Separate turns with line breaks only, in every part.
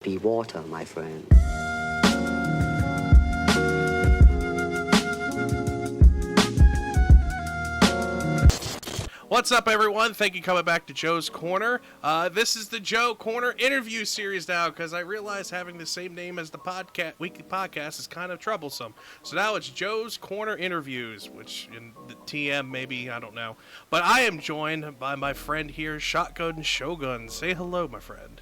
Be water, my friend.
What's up, everyone? Thank you for coming back to Joe's Corner. This is the Joe Corner interview series now, because I realize having the same name as the weekly podcast is kind of troublesome. So now it's Joe's Corner interviews, which in the TM maybe, I don't know. But I am joined by my friend here, Shotgun Shogun. Say hello, my friend.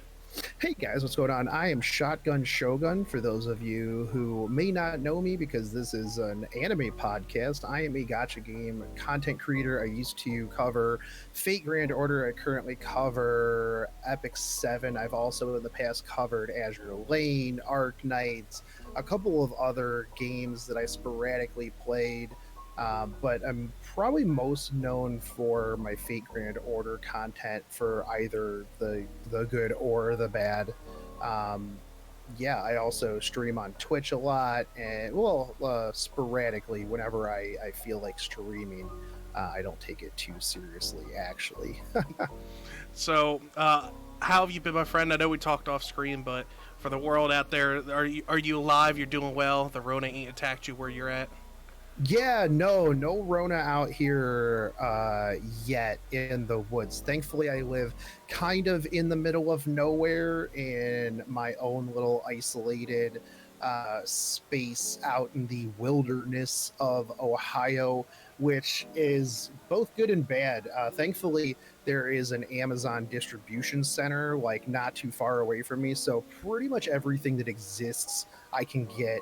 Hey guys, what's going on? I am Shotgun Shogun. For those of you who may not know me, because this is an anime podcast, I am a Gacha game content creator. I used to cover Fate Grand Order. I currently cover Epic 7. I've also in the past covered Azure Lane, Arc Knights, a couple of other games that I sporadically played. But I'm probably most known for my Fate Grand Order content for either the good or the bad. I also stream on Twitch a lot, and sporadically whenever I feel like streaming. I don't take it too seriously, actually.
So, how have you been, my friend? I know we talked off screen, but for the world out there, are you alive? You're doing well? The Rona ain't attacked you where you're at?
Yeah, no Rona out here yet in the woods. Thankfully, I live kind of in the middle of nowhere in my own little isolated space out in the wilderness of Ohio, which is both good and bad. Thankfully, there is an Amazon distribution center like not too far away from me, so pretty much everything that exists I can get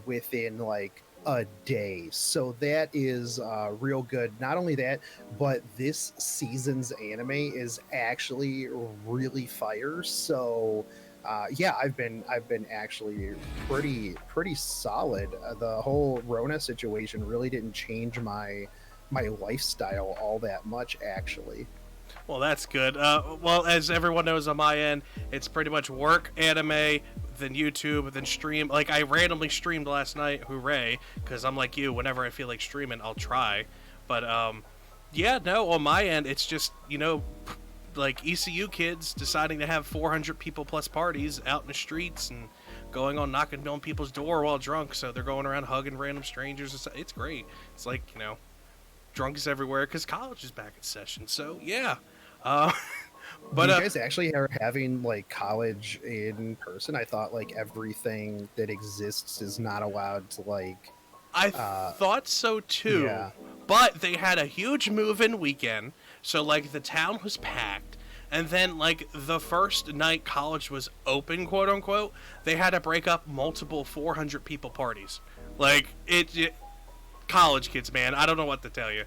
within like a day. So that is real good. Not only that, but this season's anime is actually really fire. So I've been actually pretty solid. The whole Rona situation really didn't change my lifestyle all that much, actually.
Well, that's good. Well, as everyone knows on my end, it's pretty much work, anime, then YouTube, then stream. Like, I randomly streamed last night, hooray, because I'm like you, whenever I feel like streaming, I'll try. But, on my end, it's just, like ECU kids deciding to have 400 people plus parties out in the streets and going on knocking on people's door while drunk, so they're going around hugging random strangers. It's great. It's like, drunks everywhere because college is back in session. So, yeah.
But you guys actually are having like college in person? I thought like everything that exists is not allowed to like.
I thought so too. Yeah. But they had a huge move-in weekend, so like the town was packed, and then like the first night college was open, quote unquote, they had to break up multiple 400 people parties. Like it college kids, man. I don't know what to tell you.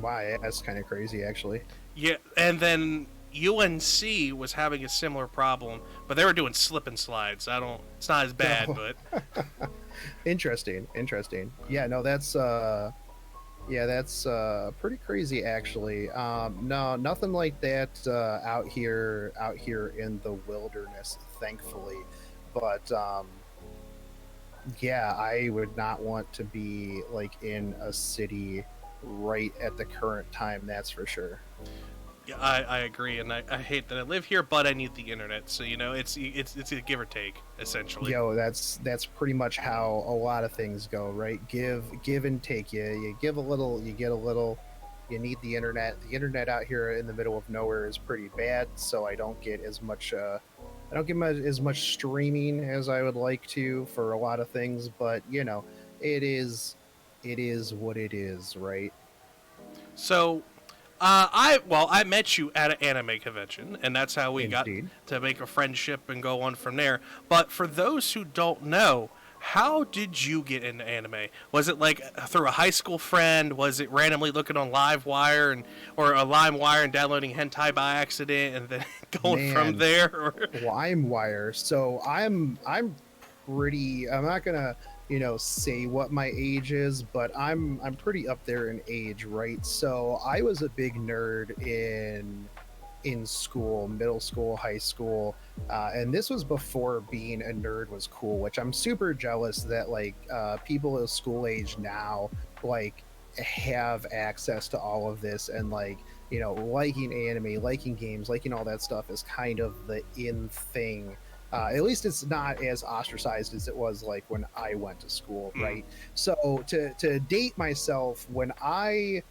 Why? That's kind of crazy, actually.
Yeah, and then UNC was having a similar problem, but they were doing slip and slides. It's not as bad, but
interesting. Yeah, no, that's pretty crazy, actually. No, nothing like that out here in the wilderness, thankfully. But I would not want to be like in a city right at the current time, that's for sure.
Yeah, I agree, and I hate that I live here, but I need the internet, so it's a give or take, essentially.
That's pretty much how a lot of things go, right? Give and take. You give a little, you get a little. You need the internet. The internet out here in the middle of nowhere is pretty bad, so I don't get as much. I don't get as much streaming as I would like to for a lot of things, but it is what it is, right?
So, I met you at an anime convention, and that's how we got to make a friendship and go on from there. But for those who don't know, how did you get into anime? Was it like through a high school friend? Was it randomly looking on LimeWire or a LimeWire and downloading hentai by accident and then going from there? Or?
LimeWire. So I'm pretty. I'm not gonna say what my age is, but I'm pretty up there in age, right? So I was a big nerd in school, middle school, high school, and this was before being a nerd was cool, which I'm super jealous that like people of school age now like have access to all of this, and like liking anime, liking games, liking all that stuff is kind of the in thing At least it's not as ostracized as it was like when I went to school,
Mm.
right? So to date myself, when I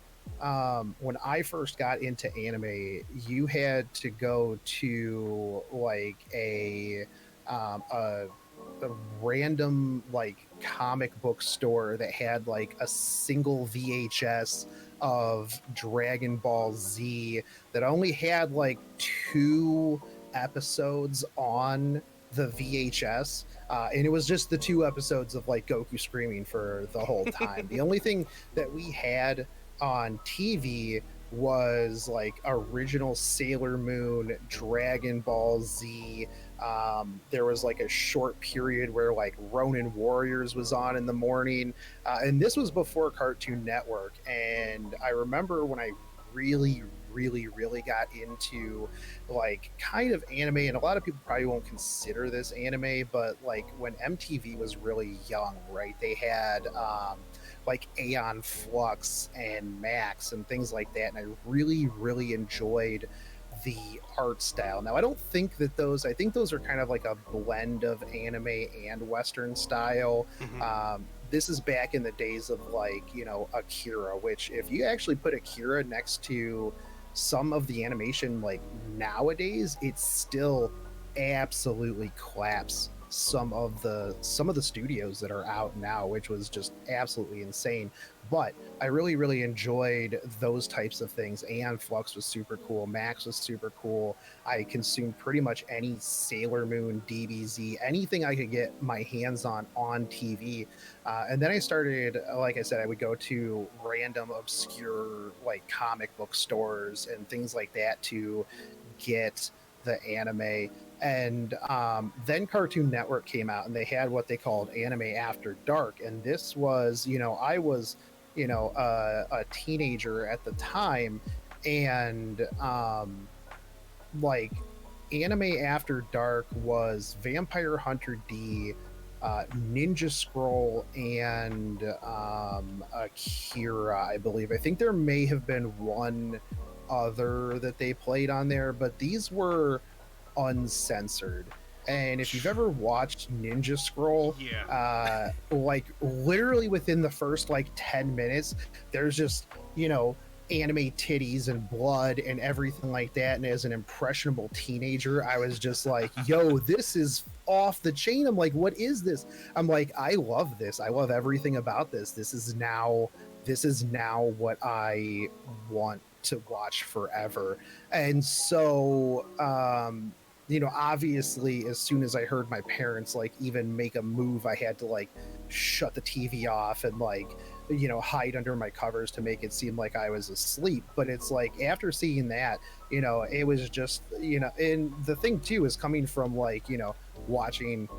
first got into anime, you had to go to like um, a a random like comic book store that had like a single VHS of Dragon Ball Z that only had like two episodes on the VHS. And it was just the two episodes of like Goku screaming for the whole time. The only thing that we had on TV was like original Sailor Moon, Dragon Ball Z. There was like a short period where like Ronin Warriors was on in the morning. And this was before Cartoon Network. And I remember when I really got into like kind of anime, and a lot of people probably won't consider this anime, but like when MTV was really young, right? They had like Aeon Flux and Max and things like that, and I really enjoyed the art style. Now I don't think that those, I think those are kind of like a blend of anime and Western style.
Hmm.
This is back in the days of like, you know, Akira, which if you actually put Akira next to some of the animation like nowadays, it still absolutely claps some of the studios that are out now, which was just absolutely insane. But I really enjoyed those types of things. Aeon Flux was super cool. Max was super cool. I consumed pretty much any Sailor Moon, DBZ, anything I could get my hands on TV. And then I started, like I said, I would go to random obscure like comic book stores and things like that to get the anime. And then Cartoon Network came out and they had what they called Anime After Dark. And this was, you know, I was, you know, a teenager at the time. And like Anime After Dark was Vampire Hunter D, Ninja Scroll, and Akira, I believe. I think there may have been one other that they played on there, but these were uncensored. And if you've ever watched Ninja Scroll,
Yeah.
like literally within the first like 10 minutes, there's just, you know, anime titties and blood and everything like that. And as an impressionable teenager, I was just like, yo, this is off the chain. I'm like, what is this? I'm like, I love this. I love everything about this. This is now what I want to watch forever. And so you know, obviously as soon as I heard my parents like even make a move, I had to like shut the TV off and like, you know, hide under my covers to make it seem like I was asleep. But it's like after seeing that, you know, it was just, you know, and the thing too is coming from like, you know, watching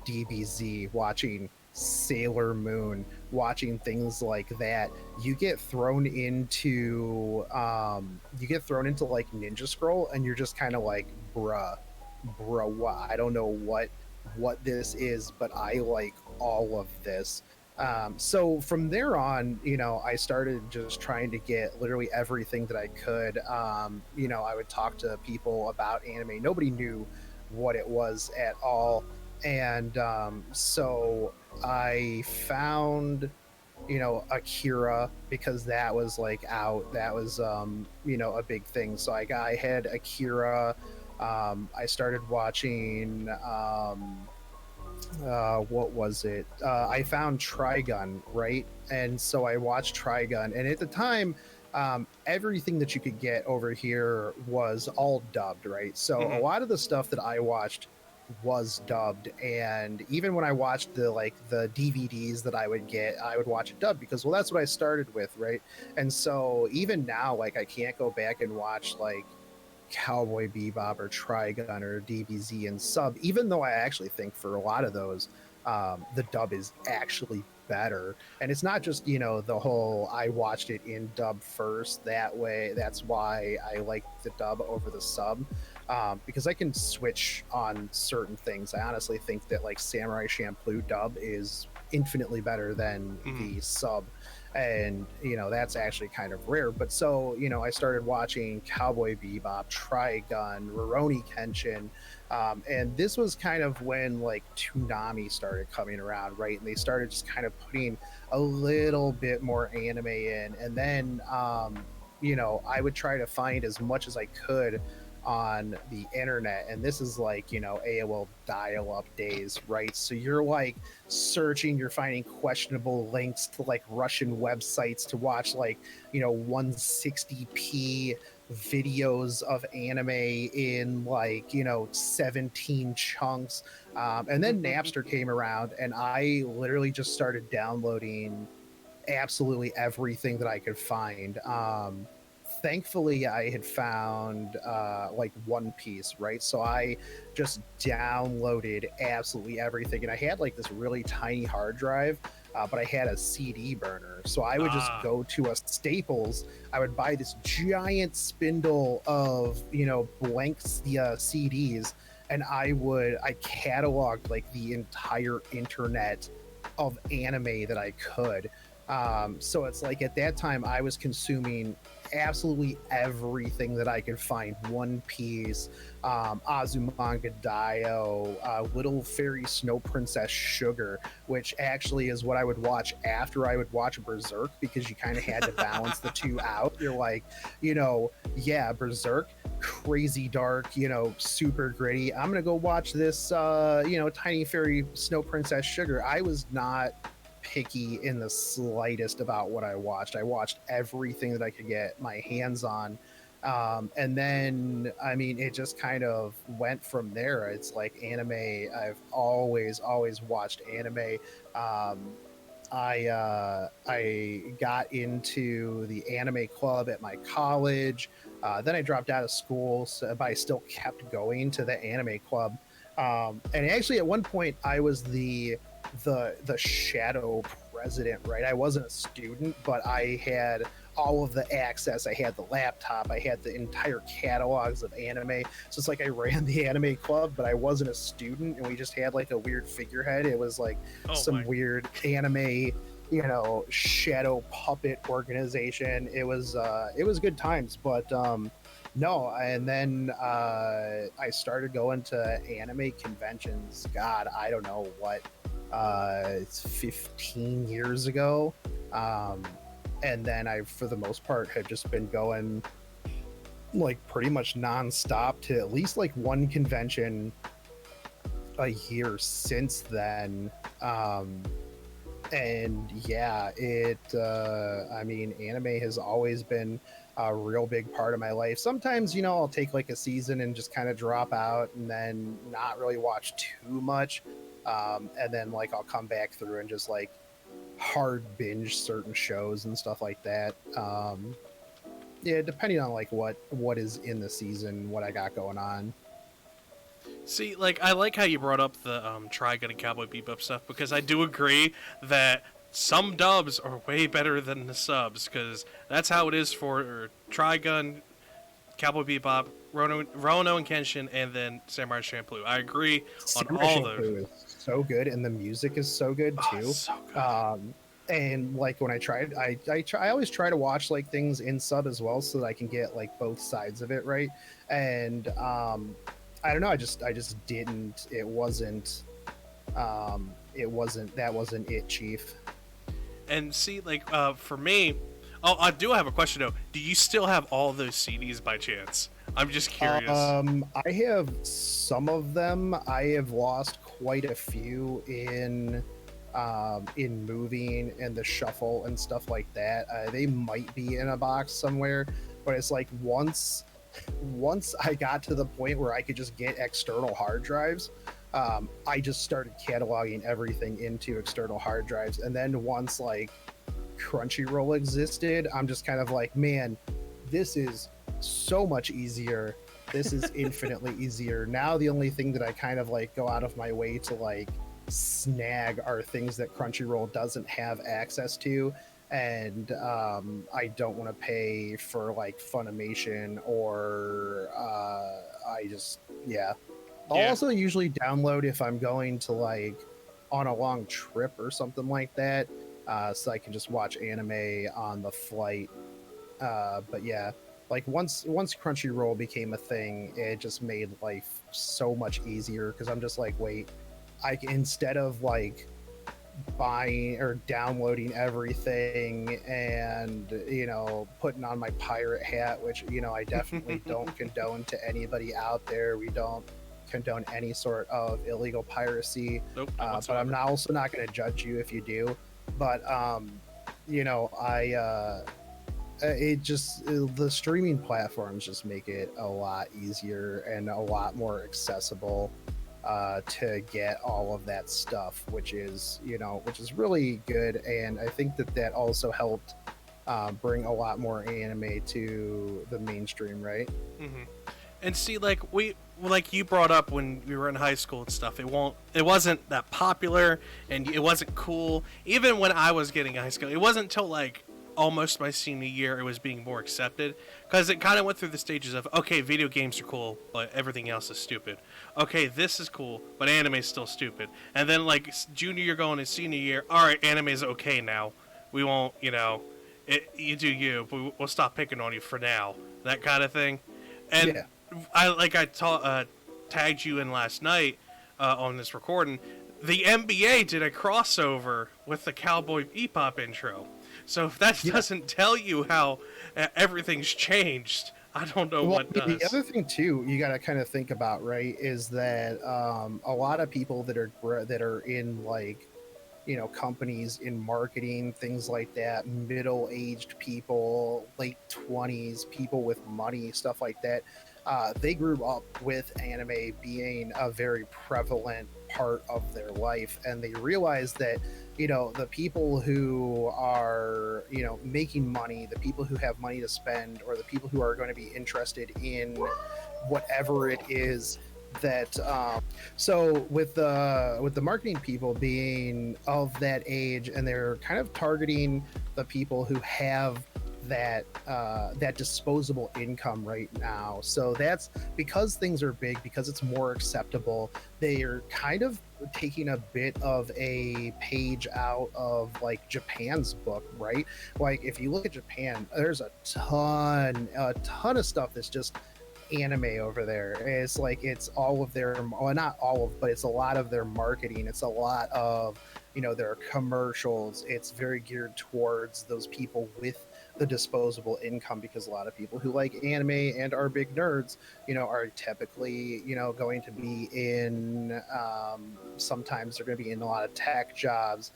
DBZ, watching Sailor Moon, watching things like that, you get thrown into like Ninja Scroll, and you're just kind of like, bruh, what? I don't know what this is, but I like all of this. So from there on, you know, I started just trying to get literally everything that I could. You know, I would talk to people about anime. Nobody knew what it was at all. And so I found, you know, Akira because that was like out. That was you know, a big thing. So I had Akira. I started watching what was it? I found Trigun, right? And so I watched Trigun, and at the time, everything that you could get over here was all dubbed, right? So a
Hmm.
lot of the stuff that I watched was dubbed, and even when I watched the DVDs that I would get, I would watch it dubbed because, well, that's what I started with, right? And so even now, like I can't go back and watch like Cowboy Bebop or Trigun or DBZ and sub, even though I actually think for a lot of those, the dub is actually better. And it's not just, you know, the whole I watched it in dub first that way. That's why I like the dub over the sub, because I can switch on certain things. I honestly think that like Samurai Champloo dub is infinitely better than
Hmm.
the sub, and you know that's actually kind of rare. But so, you know, I started watching Cowboy Bebop, Trigun, Rurouni Kenshin, And this was kind of when like Toonami started coming around, right? And they started just kind of putting a little bit more anime in. And then, I would try to find as much as I could on the internet. And this is like, AOL dial up days, right? So you're like searching, you're finding questionable links to like Russian websites to watch like, 160p videos of anime in like 17 chunks, and then Napster came around and I literally just started downloading absolutely everything that I could find. Thankfully, I had found like One Piece, right? So I just downloaded absolutely everything, and I had like this really tiny hard drive, but I had a CD burner. So I would just
Ah.
go to a Staples. I would buy this giant spindle of blank CDs, and I cataloged like the entire internet of anime that I could. So it's like at that time I was consuming absolutely everything that I could find. One Piece, Azumanga Daioh, Little Fairy Snow Princess Sugar, which actually is what I would watch after I would watch Berserk, because you kind of had to balance the two out. You're like, yeah, Berserk, crazy dark, super gritty. I'm gonna go watch this, Tiny Fairy Snow Princess Sugar. I was not picky in the slightest about what I watched. I watched everything that I could get my hands on. And then, I mean, it just kind of went from there. It's like anime. I've always watched anime. I got into the anime club at my college. Then I dropped out of school, but I still kept going to the anime club. And actually, at one point, I was the shadow president, right? I wasn't a student, but I had all of the access. I had the laptop, I had the entire catalogs of anime. So it's like I ran the anime club, but I wasn't a student, and we just had like a weird figurehead. It was like
Oh
some
my.
weird anime, shadow puppet organization. It was good times, but no. And then I started going to anime conventions. God, I don't know what, it's 15 years ago. Um, and then I, for the most part, have just been going like pretty much nonstop to at least like one convention a year since then. And yeah, I mean, anime has always been a real big part of my life. Sometimes, I'll take like a season and just kind of drop out and then not really watch too much. And then like I'll come back through and just like hard binge certain shows and stuff like that. Yeah, depending on like what is in the season, what I got going on.
See, like I like how you brought up the Trigun and Cowboy Bebop stuff, because I do agree that some dubs are way better than the subs, because that's how it is for Trigun, Cowboy Bebop, Rono and Kenshin, and then Samurai Champloo. I agree on
Samurai
all those.
Champloo is so good, and the music is so good
Oh,
too.
so good.
And like when I tried, I always try to watch like things in sub as well, so that I can get like both sides of it right. And I don't know, I just didn't. That wasn't it, Chief.
And see, like for me, oh, I do have a question though. Do you still have all those CDs by chance? I'm just curious.
I have some of them. I have lost quite a few in moving and the shuffle and stuff like that. They might be in a box somewhere, but it's like once I got to the point where I could just get external hard drives, I just started cataloging everything into external hard drives. And then once like Crunchyroll existed, I'm just kind of like, man, this is so much easier. This is infinitely easier. Now the only thing that I kind of like go out of my way to like snag are things that Crunchyroll doesn't have access to. And I don't want to pay for like Funimation or yeah. I'll
Yeah.
also usually download if I'm going to like on a long trip or something like that, so I can just watch anime on the flight. But yeah. like once Crunchyroll became a thing, it just made life so much easier because I'm just like, wait, instead of like buying or downloading everything and putting on my pirate hat, which I definitely don't condone to anybody out there. We don't condone any sort of illegal piracy,
Nope, not
but I'm
whatsoever.
not also not going to judge you if you do. But I it just the streaming platforms just make it a lot easier and a lot more accessible to get all of that stuff, which is really good. And I think that also helped bring a lot more anime to the mainstream, right?
Hmm. And see, like you brought up when we were in high school and stuff, it wasn't that popular and it wasn't cool. Even when I was getting high school, it wasn't until like almost my senior year it was being more accepted, because it kind of went through the stages of, okay, video games are cool, but everything else is stupid. Okay, this is cool, but anime is still stupid. And then like junior year going to senior year, all right, anime is okay now. We won't, you do you, but we'll stop picking on you for now. That kind of thing. And
Yeah.
tagged you in last night on this recording. The NBA did a crossover with the Cowboy Bebop intro. So if that
Yeah.
doesn't tell you how everything's changed, I don't know
Well,
what
the
does.
other thing too, you got to kind of think about, right, is that a lot of people that are in like companies in marketing, things like that, middle-aged people, late 20s, people with money, stuff like that. They grew up with anime being a very prevalent part of their life, and they realized that the people who are making money, the people who have money to spend, or the people who are going to be interested in whatever it is that so with the marketing people being of that age, and they're kind of targeting the people who have that disposable income right now. So that's because things are big, because it's more acceptable. They are kind of taking a bit of a page out of like Japan's book, right? Like if you look at Japan, there's a ton of stuff that's just anime over there. It's like it's all of their, well, not all of, but it's a lot of their marketing. It's a lot of their commercials. It's very geared towards those people with the disposable income, because a lot of people who like anime and are big nerds are typically going to be in sometimes they're going to be in a lot of tech jobs,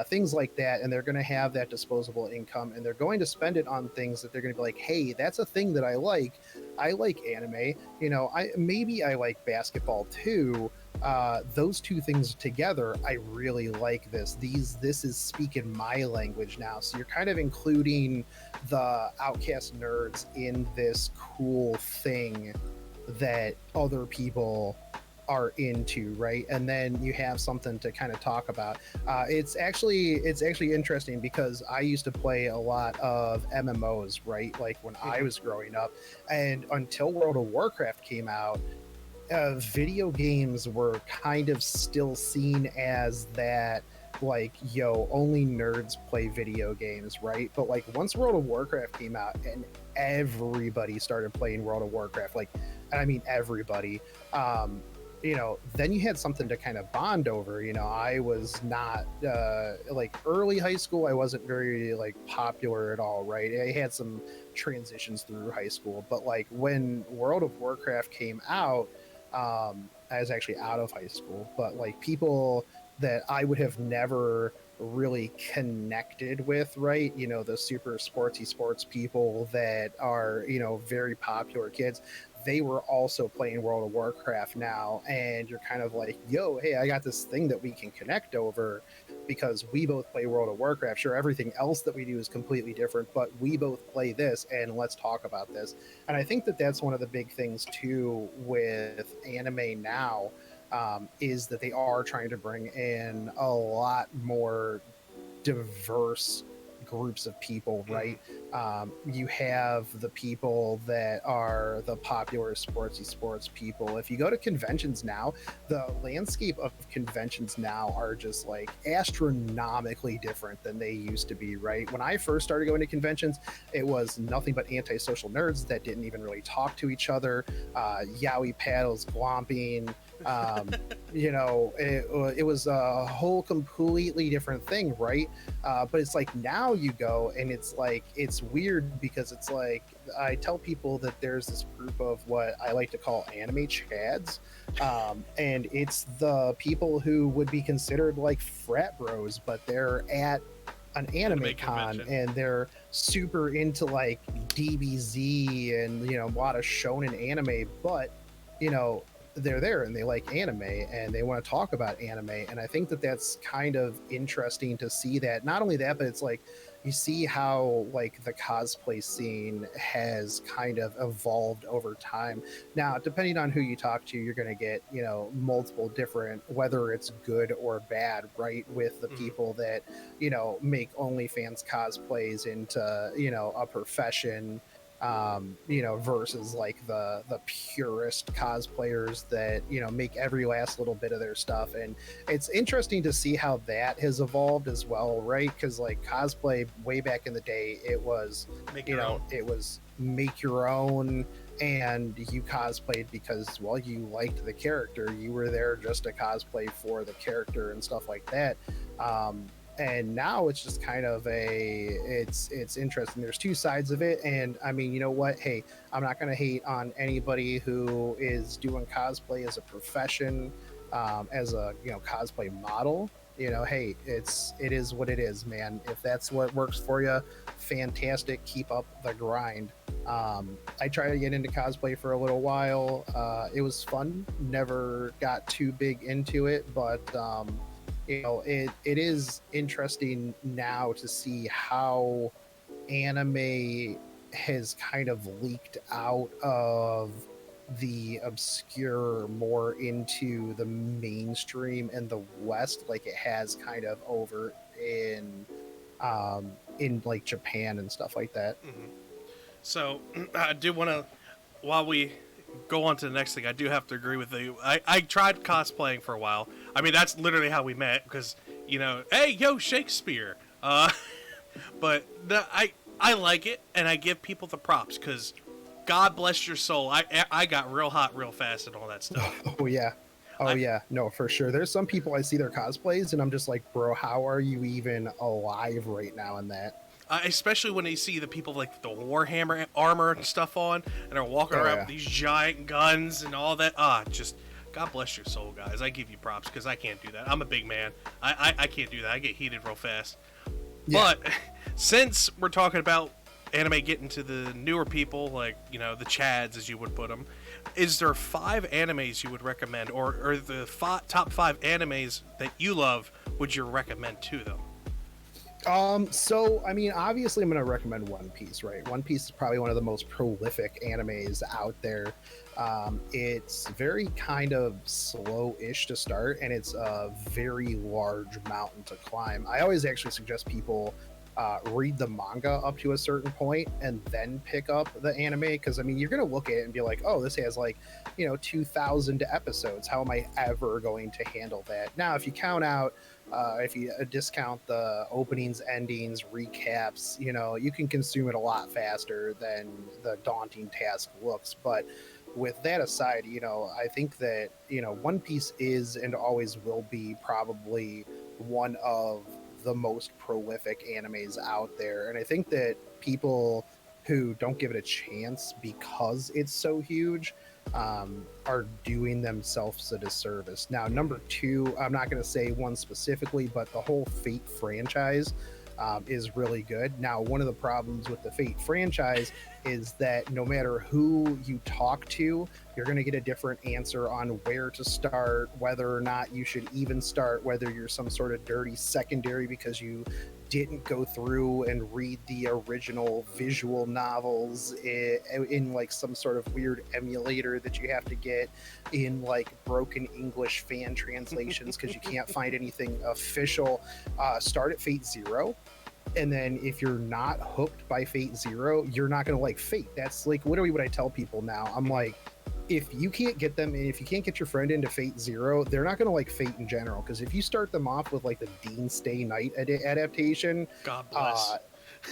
things like that, and they're going to have that disposable income, and they're going to spend it on things that they're going to be like, hey, that's a thing that I like anime. I like basketball too. Those two things together, I really like this is speaking my language now. So you're kind of including the outcast nerds in this cool thing that other people are into, right? And then you have something to kind of talk about. It's actually interesting because I used to play a lot of MMOs, right? Like when I
Hmm.
was growing up, and until World of Warcraft came out, video games were kind of still seen as that, like, yo, only nerds play video games, right? But like once World of Warcraft came out and everybody started playing World of Warcraft, like, and I mean everybody, then you had something to kind of bond over. I was not like early high school, I wasn't very like popular at all, right? I had some transitions through high school, but like when World of Warcraft came out, I was actually out of high school, but like people that I would have never really connected with, right? The super sportsy sports people that are, very popular kids, they were also playing World of Warcraft now. And you're kind of like, yo, hey, I got this thing that we can connect over because we both play World of Warcraft. Sure, everything else that we do is completely different, but we both play this, and let's talk about this. And I think that that's one of the big things too with anime now, is that they are trying to bring in a lot more diverse groups of people, right? You have the people that are the popular sports people. If you go to conventions now, the landscape of conventions now are just like astronomically different than they used to be, right? When I first started going to conventions, it was nothing but antisocial nerds that didn't even really talk to each other, yaoi paddles, glomping. It was a whole completely different thing, right? But it's like now you go and it's like it's weird because it's like I tell people that there's this group of what I like to call anime chads, and it's the people who would be considered like frat bros, but they're at an anime con and they're super into like DBZ and a lot of shonen anime, but they're there and they like anime and they want to talk about anime. And I think that that's kind of interesting to see that. Not only that, but it's like you see how like the cosplay scene has kind of evolved over time. Now, depending on who you talk to, you're going to get, multiple different, whether it's good or bad, right? With the people that, make OnlyFans cosplays into, a profession, versus like the purist cosplayers that make every last little bit of their stuff. And it's interesting to see how that has evolved as well, right? Because like cosplay way back in the day, it was it was make your own, and you cosplayed because you liked the character, you were there just to cosplay for the character and stuff like that. And now it's just kind of it's interesting. There's two sides of it, and I mean, you know what? Hey, I'm not gonna hate on anybody who is doing cosplay as a profession, as a cosplay model. Hey, it is what it is, man. If that's what works for you, fantastic. Keep up the grind. I tried to get into cosplay for a little while. It was fun. Never got too big into it, but it is interesting now to see how anime has kind of leaked out of the obscure more into the mainstream and the West, like it has kind of over in like Japan and stuff like that.
So I do want to, while we go on to the next thing, I do have to agree with you. I tried cosplaying for a while. I mean, that's literally how we met, because hey, yo, Shakespeare. But I like it, and I give people the props, because God bless your soul. I got real hot real fast and all that stuff.
Oh yeah. Yeah, no, for sure. There's some people I see their cosplays and I'm just like, bro, how are you even alive right now in that?
Especially when they see the people like the Warhammer armor and stuff on, and are walking around with these giant guns and all that. Just God bless your soul, guys. I give you props, because I can't do that. I'm a big man. I can't do that. I get heated real fast. Yeah. But since we're talking about anime getting to the newer people, like the chads as you would put them, is there 5 animes you would recommend, or the top 5 animes that you love would you recommend to them?
So I mean, obviously I'm going to recommend One Piece, right? One Piece is probably one of the most prolific animes out there. It's very kind of slow-ish to start, and it's a very large mountain to climb. I always actually suggest people read the manga up to a certain point and then pick up the anime, because I mean, you're going to look at it and be like, oh, this has like 2,000 episodes. How am I ever going to handle that? Now, if you count out if you discount the openings, endings, recaps, you can consume it a lot faster than the daunting task looks. But with that aside, I think that, One Piece is and always will be probably one of the most prolific animes out there. And I think that people who don't give it a chance because it's so huge are doing themselves a disservice. Now, number 2, I'm not going to say one specifically, but the whole Fate franchise is really good. Now, one of the problems with the Fate franchise is that no matter who you talk to, you're going to get a different answer on where to start, whether or not you should even start, whether you're some sort of dirty secondary because you didn't go through and read the original visual novels in like some sort of weird emulator that you have to get in like broken English fan translations because you can't find anything official. Start at Fate Zero. And then if you're not hooked by Fate Zero, you're not going to like Fate. That's like literally what I tell people now. I'm like, if you can't get them, if you can't get your friend into Fate Zero, they're not going to like Fate in general. Because if you start them off with like the Dean Stay Night adaptation,
God bless.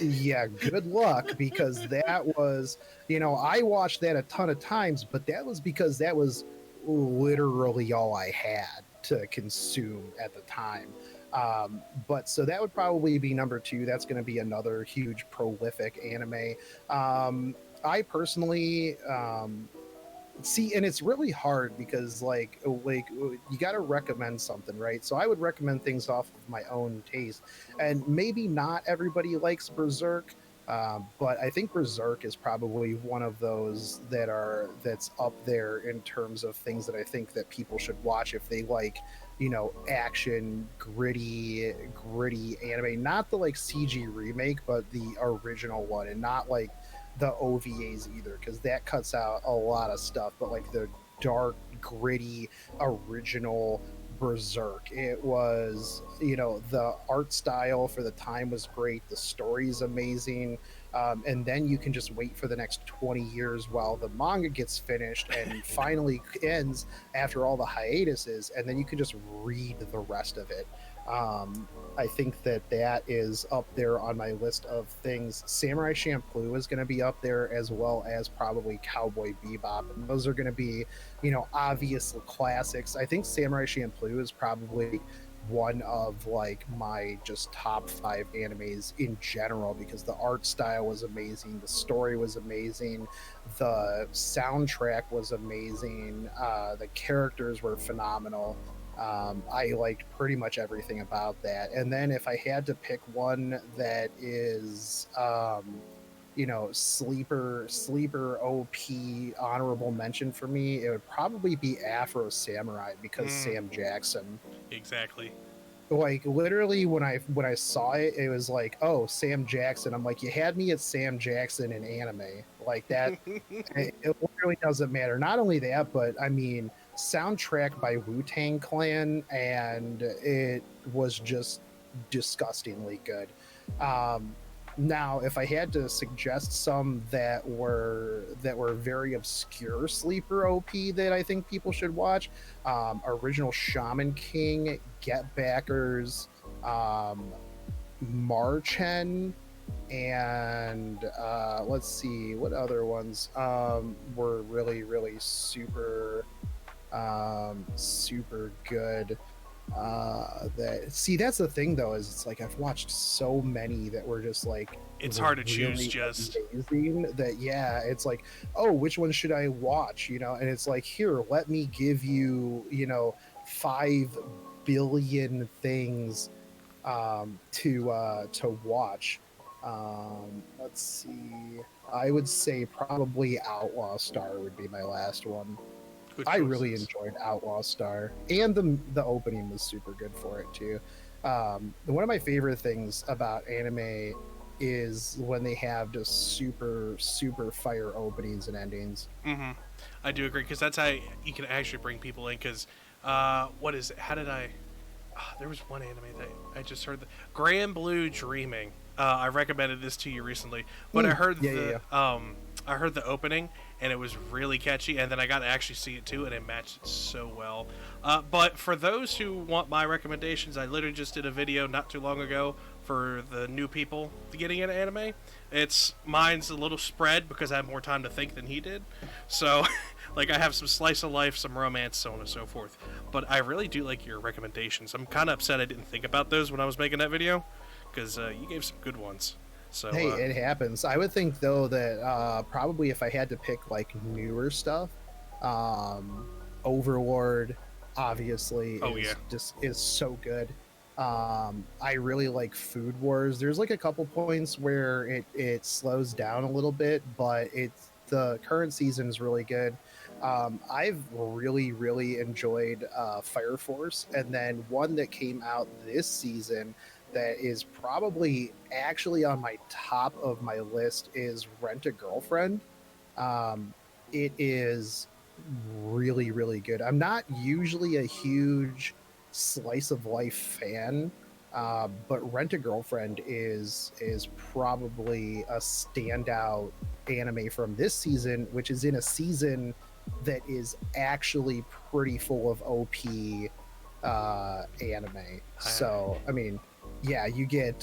yeah, good luck, because that was, I watched that a ton of times, but that was because that was literally all I had to consume at the time. But so that would probably be number two. That's going to be another huge prolific anime. I personally, see, and it's really hard because you got to recommend something, right? So I would recommend things off of my own taste, and maybe not everybody likes Berserk, but I think Berserk is probably one of those that's up there in terms of things that I think that people should watch if they like, action, gritty anime, not the like CG remake, but the original one, and not like the OVAs either, because that cuts out a lot of stuff, but like the dark, gritty, original Berserk. It was, the art style for the time was great. The story's amazing. And then you can just wait for the next 20 years while the manga gets finished and finally ends after all the hiatuses. And then you can just read the rest of it. I think that is up there on my list of things. Samurai Champloo is going to be up there, as well as probably Cowboy Bebop. And those are going to be, obvious classics. I think Samurai Champloo is probably one of like my just top 5 animes in general, because the art style was amazing, the story was amazing, the soundtrack was amazing, the characters were phenomenal. I liked pretty much everything about that. And then if I had to pick one that is, sleeper OP honorable mention for me, it would probably be Afro Samurai, because Sam Jackson.
Exactly.
Like literally when I saw it, it was like, oh, Sam Jackson. I'm like, you had me at Sam Jackson in anime. Like that, it literally doesn't matter. Not only that, but I mean, soundtrack by Wu-Tang Clan, and it was just disgustingly good. Um, Now, if I had to suggest some that were very obscure sleeper OP that I think people should watch, original Shaman King, Get Backers, Marchen, and let's see what other ones were really super good. That's the thing though, is it's like I've watched so many that were just like
It's hard to choose,
really
just
amazing, that yeah, it's like, oh, which one should I watch, and it's like, here, let me give you, 5 billion things to watch. Let's see, I would say probably Outlaw Star would be my last one.
good
I really
choices.
enjoyed Outlaw Star, and the opening was super good for it too. One of my favorite things about anime is when they have just super fire openings and endings.
I do agree, because that's how you can actually bring people in. Because what is it? How did I? There was one anime that I just heard. Grand Blue Dreaming. I recommended this to you recently, but
Yeah.
I heard the opening, and it was really catchy, and then I got to actually see it too, and it matched it so well. But for those who want my recommendations, I literally just did a video not too long ago for the new people getting into anime. Mine's a little spread because I have more time to think than he did. So, like, I have some slice of life, some romance, so on and so forth. But I really do like your recommendations. I'm kind of upset I didn't think about those when I was making that video, because you gave some good ones. So,
Hey, it happens. I would think though that probably if I had to pick like newer stuff, um, Overlord obviously
oh yeah,
is so good. I really like Food Wars. There's like a couple points where it slows down a little bit, but the current season is really good. I've really enjoyed Fire Force, and then one that came out this season that is probably actually on my top of my list is Rent a Girlfriend. Um, it is really good. I'm not usually a huge slice of life fan, But Rent a Girlfriend is probably a standout anime from this season, which is in a season that is actually pretty full of OP anime. So I mean, yeah, you got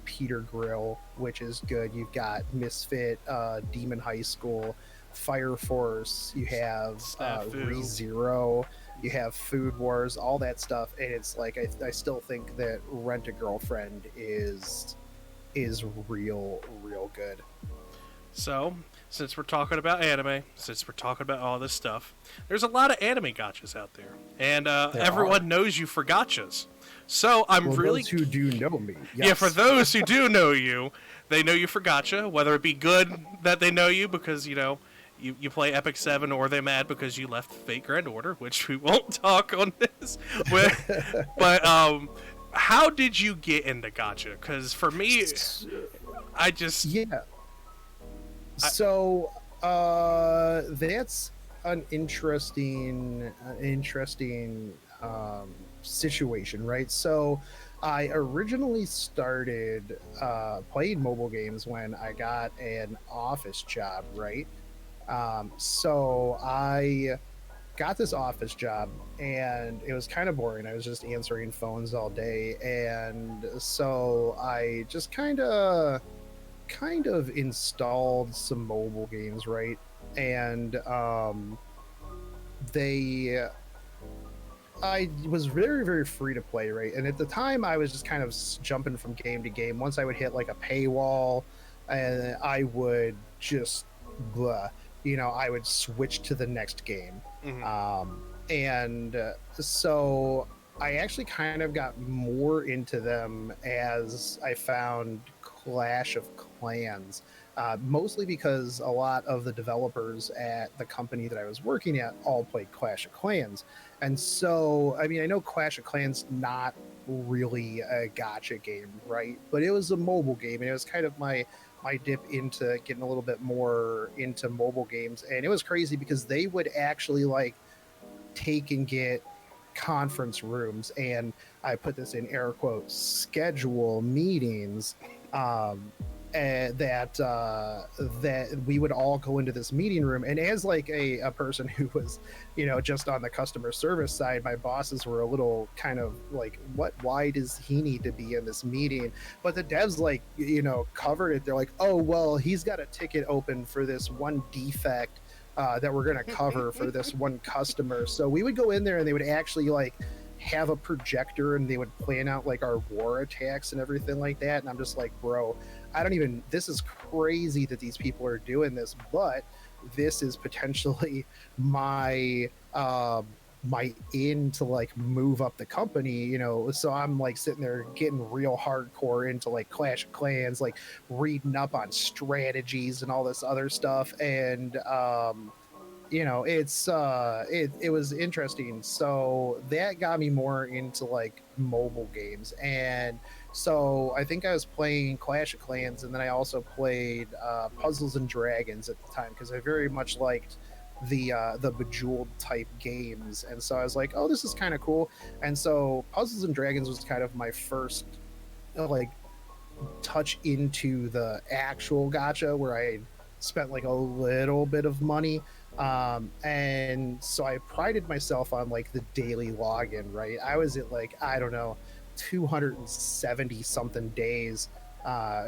Peter Grill, which is good. You've got Misfit, Demon High School, Fire Force. You have
Snafu.
ReZero. You have Food Wars, all that stuff, and it's like I still think that Rent a Girlfriend is real good.
So, since we're talking about anime, since we're talking about all this stuff, there's a lot of anime gotchas out there, and everyone knows you for gotchas. So I'm really
those who do know me, yes.
Yeah, for those who do know you, they know you for gotcha. Whether it be good that they know you because you play Epic 7, or they're mad because you left Fate Grand Order, which we won't talk on this. But how did you get into gotcha? Because for me, I just
So that's an interesting situation, right? So I originally started playing mobile games when I got an office job, right? So I got this office job and it was kind of boring. I was just answering phones all day. And so I just kind of installed some mobile games, right? And they I was very, very free to play, right? And at the time, I was just kind of jumping from game to game. Once I would hit like a paywall, and I would just, blah, I would switch to the next game.
mhm.
So I actually kind of got more into them as I found Clash of Clans. Mostly because a lot of the developers at the company that I was working at all played Clash of Clans. And so, I mean, I know Clash of Clans not really a gacha game, right? But it was a mobile game, and it was kind of my dip into getting a little bit more into mobile games. And it was crazy because they would actually like take and get conference rooms, and I put this in air quotes, schedule meetings, that we would all go into this meeting room. And as like a person who was just on the customer service side, my bosses were a little kind of like, why does he need to be in this meeting? But the devs like covered it. They're like, oh well, he's got a ticket open for this one defect that we're going to cover for this one customer. So we would go in there and they would actually like have a projector and they would plan out like our war attacks and everything like that. And I'm just like, bro, this is crazy that these people are doing this, but this is potentially my my in to like move up the company. So I'm like sitting there getting real hardcore into like Clash of Clans, like reading up on strategies and all this other stuff. And it was interesting. So that got me more into like mobile games. And so I think I was playing Clash of Clans, and then I also played Puzzles and Dragons at the time because I very much liked the Bejeweled type games. And so I was like, oh, this is kind of cool. And so Puzzles and Dragons was kind of my first like touch into the actual gacha, where I spent like a little bit of money. And so I prided myself on like the daily login, right? I was at like, I don't know, 270 something days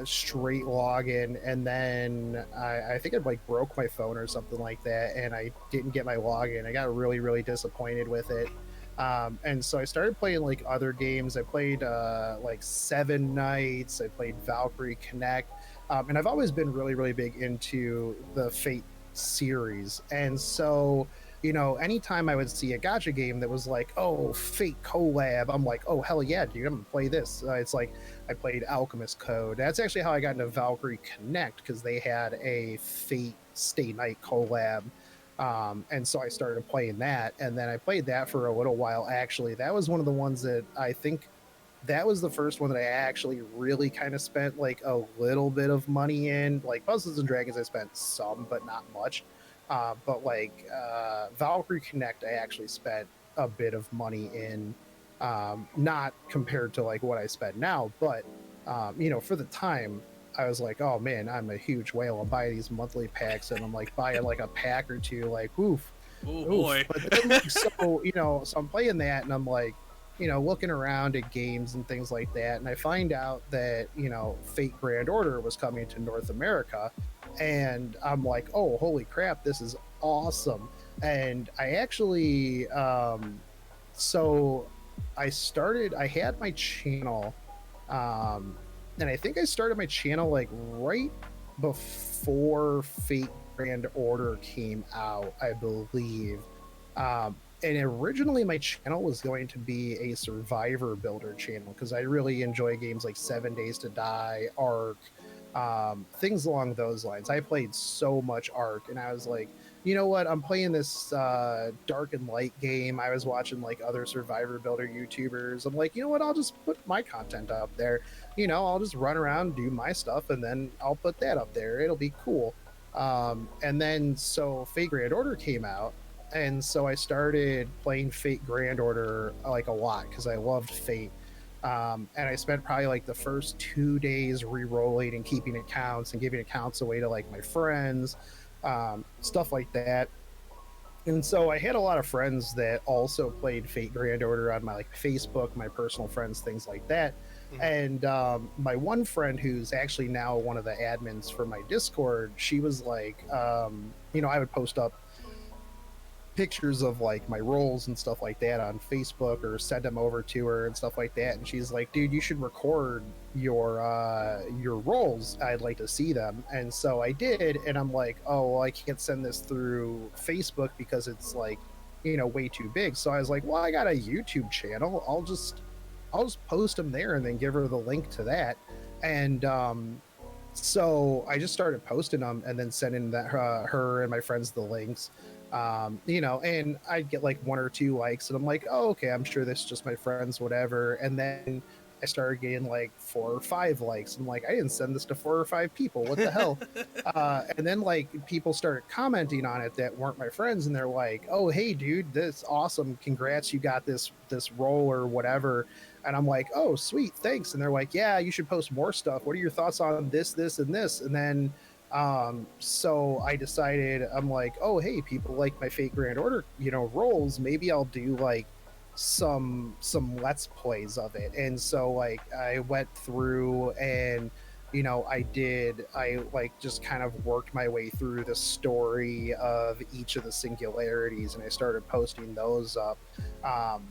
straight login. And then I think I like broke my phone or something like that, and I didn't get my login. I got really, really disappointed with it. And so I started playing like other games. I played like Seven Nights. I played Valkyrie Connect. And I've always been really, really big into the Fate series. And so, anytime I would see a gacha game that was like, oh, Fate collab, I'm like, oh, hell yeah, dude, I'm gonna play this. It's like I played Alchemist Code. That's actually how I got into Valkyrie Connect, because they had a Fate Stay Night collab. And so I started playing that, and then I played that for a little while. Actually, that was one of the ones that I think that was the first one that I actually really kind of spent like a little bit of money in. Like Puzzles and Dragons, I spent some, but not much. But like Valkyrie Connect, I actually spent a bit of money in. Not compared to like what I spend now, but you know, for the time, I was like, oh man, I'm a huge whale. I'm buying these monthly packs, and I'm like buying like a pack or two, like oof,
Oh
oof.
boy.
But then like so, you know, so I'm playing that, and I'm like, you know, looking around at games and things like that, and I find out that you know, Fate Grand Order was coming to North America, and I'm like, oh, holy crap, this is awesome. And I actually, so I had my channel, um, and I think I started my channel like right before Fate Grand Order came out, I believe. And originally my channel was going to be a survivor builder channel because I really enjoy games like 7 Days to Die, Ark, things along those lines. I played so much Ark, and I was like, you know what? I'm playing this dark and light game. I was watching like other survivor builder YouTubers. I'm like, you know what? I'll just put my content up there. You know, I'll just run around, do my stuff, and then I'll put that up there. It'll be cool. And then so Fate Grand Order came out, and so I started playing Fate Grand Order like a lot because I loved Fate. And I spent probably like the first 2 days re-rolling and keeping accounts and giving accounts away to like my friends, stuff like that. And so I had a lot of friends that also played Fate Grand Order on my like Facebook, my personal friends, things like that.
Mhm.
And my one friend, who's actually now one of the admins for my Discord, she was like, you know, I would post up pictures of like my roles and stuff like that on Facebook or send them over to her and stuff like that, and she's like, dude, you should record your roles, I'd like to see them. And so I did, and I'm like, oh well, I can't send this through Facebook because it's like, you know, way too big. So I was like, well, I got a YouTube channel, I'll just post them there and then give her the link to that. And so I just started posting them and then sending that her and my friends the links. You know, and I'd get like one or two likes, and I'm like, oh, okay, I'm sure this is just my friends, whatever. And then I started getting like 4 or 5 likes. I'm like, I didn't send this to 4 or 5 people. What the hell? And then like people started commenting on it that weren't my friends, and they're like, oh, hey, dude, this awesome, congrats, you got this role or whatever. And I'm like, oh, sweet, thanks. And they're like, yeah, you should post more stuff. What are your thoughts on this, and this? And then so I decided, I'm like, oh, hey, people like my Fate Grand Order, you know, roles. Maybe I'll do like some let's plays of it. And so like I went through and you know, I like just kind of worked my way through the story of each of the singularities, and I started posting those up. Um,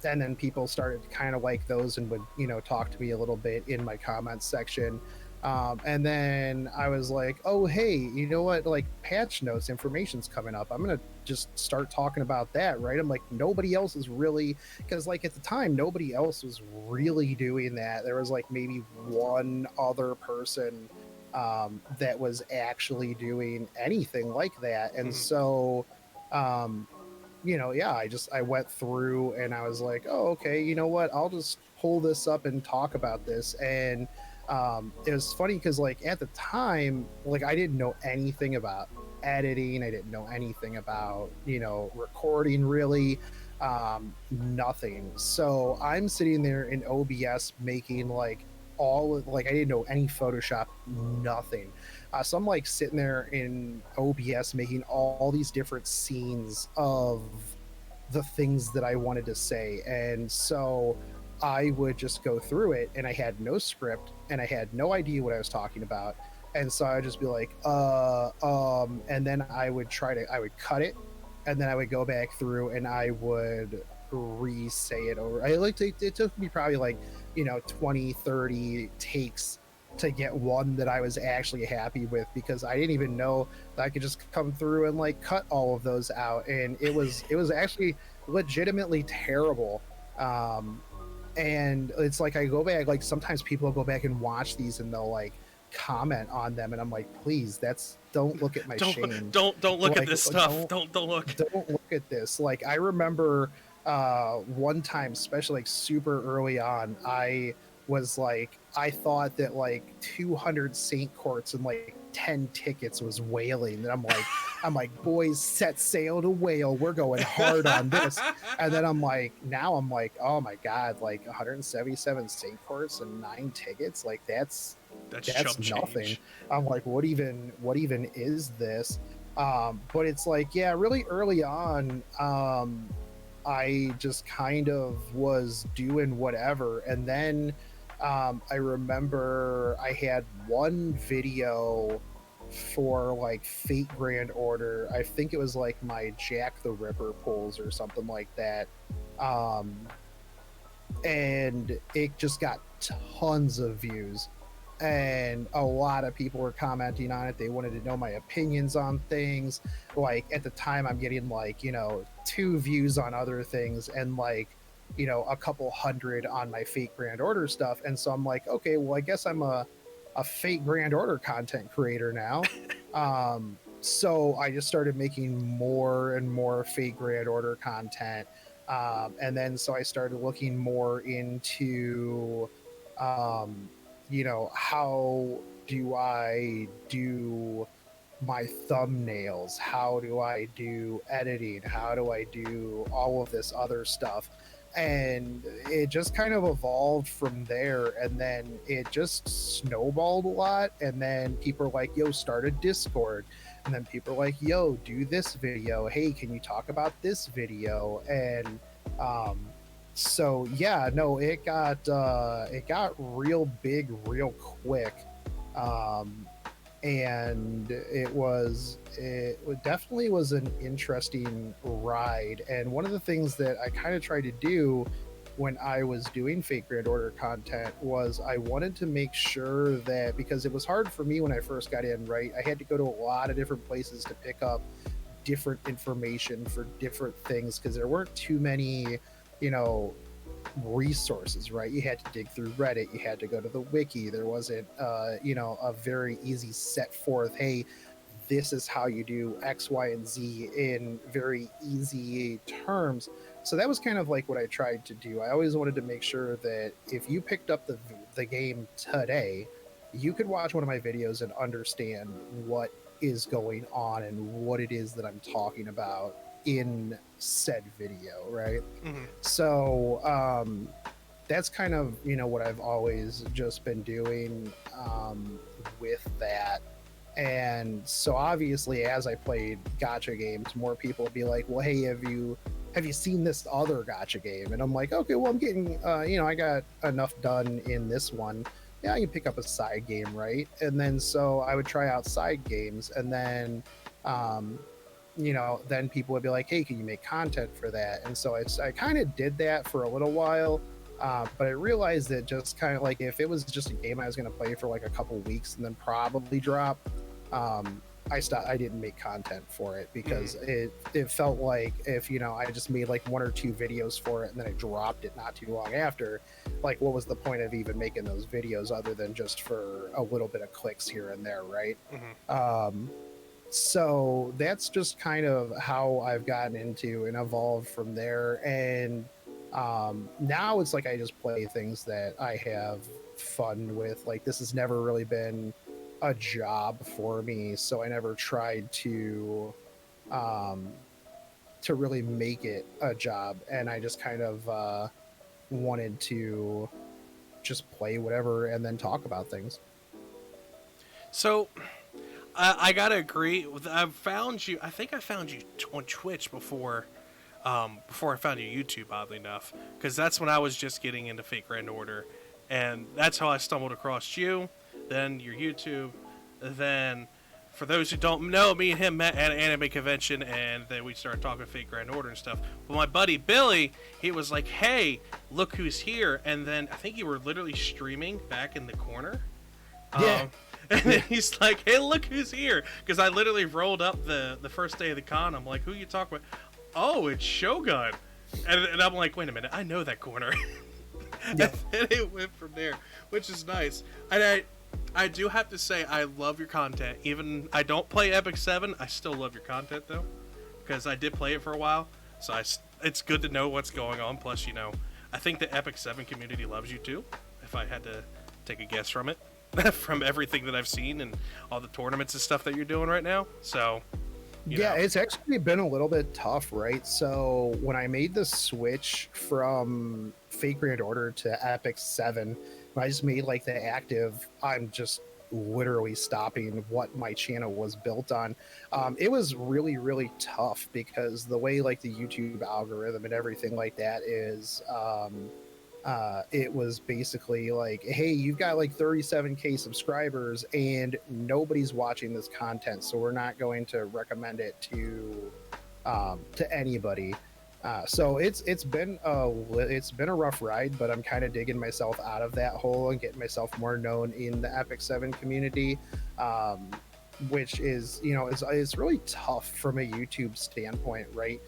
and then people started to kind of like those and would, you know, talk to me a little bit in my comments section. And then I was like, oh, hey, you know what? Like, patch notes information's coming up. I'm going to just start talking about that, right? I'm like, nobody else is really, because, like, at the time, nobody else was really doing that. There was, like, maybe one other person that was actually doing anything like that. And
Mhm.
so, um, you know, yeah, I went through and I was like, oh, okay, you know what? I'll just pull this up and talk about this. And it was funny because like at the time, like I didn't know anything about editing. I didn't know anything about, you know, recording really, nothing. So I'm sitting there in OBS making like like I didn't know any Photoshop, nothing. So I'm like sitting there in OBS making all these different scenes of the things that I wanted to say. And so I would just go through it, and I had no script and I had no idea what I was talking about. And so I would just be like, and then I would I would cut it, and then I would go back through and I would re-say it over. It took me probably like, you know, 20, 30 takes to get one that I was actually happy with, because I didn't even know that I could just come through and like cut all of those out. And it was actually legitimately terrible. Um, and it's like I go back, like sometimes people go back and watch these and they'll like comment on them, and I'm like, please, don't look at my shame.
Don't look at
Like,
this stuff. Don't look.
don't look at this. Like I remember one time, especially like super early on, I was like, I thought that like 200 Saint Courts and like 10 tickets was whaling, and I'm like, I'm like, boys, set sail to whale. We're going hard on this. And then I'm like, oh my God, like 177 state courts and 9 tickets. Like that's
chump
nothing.
change.
I'm like, what even is this? But it's like, yeah, really early on, I just kind of was doing whatever. And then I remember I had one video for like Fate Grand Order. I think it was like my Jack the Ripper pulls or something like that. And it just got tons of views. And a lot of people were commenting on it. They wanted to know my opinions on things. Like at the time, I'm getting like, 2 views on other things and like, a couple hundred on my Fate Grand Order stuff. And so I'm like, okay, well, I guess I'm a Fate Grand Order content creator now. So I just started making more and more Fate Grand Order content. And then so I started looking more into, how do I do my thumbnails? How do I do editing? How do I do all of this other stuff? And it just kind of evolved from there, and then it just snowballed a lot. And then people are like, yo, start a Discord. And then people are like, yo, do this video. Hey, can you talk about this video? And so yeah, no, it got real big real quick. And it definitely was an interesting ride. And one of the things that I kind of tried to do when I was doing Fate Grand Order content was I wanted to make sure that, because it was hard for me when I first got in, right? I had to go to a lot of different places to pick up different information for different things because there weren't too many, resources, right? You had to dig through Reddit, you had to go to the wiki. There wasn't a very easy set forth, hey, this is how you do X, Y, and Z in very easy terms. So that was kind of like what I tried to do. I always wanted to make sure that if you picked up the game today, you could watch one of my videos and understand what is going on and what it is that I'm talking about in said video, right?
Mm-hmm.
So that's kind of what I've always just been doing with that. And so obviously as I played gacha games, more people would be like, well, hey, have you seen this other gacha game? And I'm like, okay, well, I'm getting I got enough done in this one. Yeah, I can pick up a side game, right? And then so I would try out side games, and then then people would be like, hey, can you make content for that? And so I kind of did that for a little while, but I realized that just kind of like if it was just a game I was going to play for like a couple weeks and then probably drop, I didn't make content for it because it felt like if I just made like 1 or 2 videos for it and then I dropped it not too long after, like what was the point of even making those videos other than just for a little bit of clicks here and there, right? So that's just kind of how I've gotten into and evolved from there. And now it's like I just play things that I have fun with. Like this has never really been a job for me, so I never tried to really make it a job. And I just kind of wanted to just play whatever and then talk about things.
So I gotta agree. I think I found you on Twitch before I found you YouTube, oddly enough, because that's when I was just getting into Fate Grand Order, and that's how I stumbled across you. Then your YouTube. Then, for those who don't know, me and him met at an anime convention, and then we started talking Fate Grand Order and stuff. But my buddy Billy, he was like, "Hey, look who's here!" And then I think you were literally streaming back in the corner.
Yeah.
And then he's like, "Hey, look who's here!" Because I literally rolled up the first day of the con. I'm like, "Who you talking about?" "Oh, it's Shogun," and I'm like, "Wait a minute, I know that corner."
Yeah.
And it went from there, which is nice. And I do have to say, I love your content. Even I don't play Epic 7, I still love your content though, because I did play it for a while. So it's good to know what's going on. Plus, I think the Epic 7 community loves you too. If I had to take a guess from it, from everything that I've seen and all the tournaments and stuff that you're doing right now. So
Yeah, it's actually been a little bit tough, right? So when I made the switch from Fake Grand Order to Epic 7, when I just made like the active, I'm just literally stopping what my channel was built on. It was really, really tough because the way like the YouTube algorithm and everything like that is, it was basically like, hey, you've got like 37K subscribers and nobody's watching this content, so we're not going to recommend it to anybody. So it's been a rough ride, but I'm kind of digging myself out of that hole and getting myself more known in the Epic 7 community. Which is, it's really tough from a YouTube standpoint, right?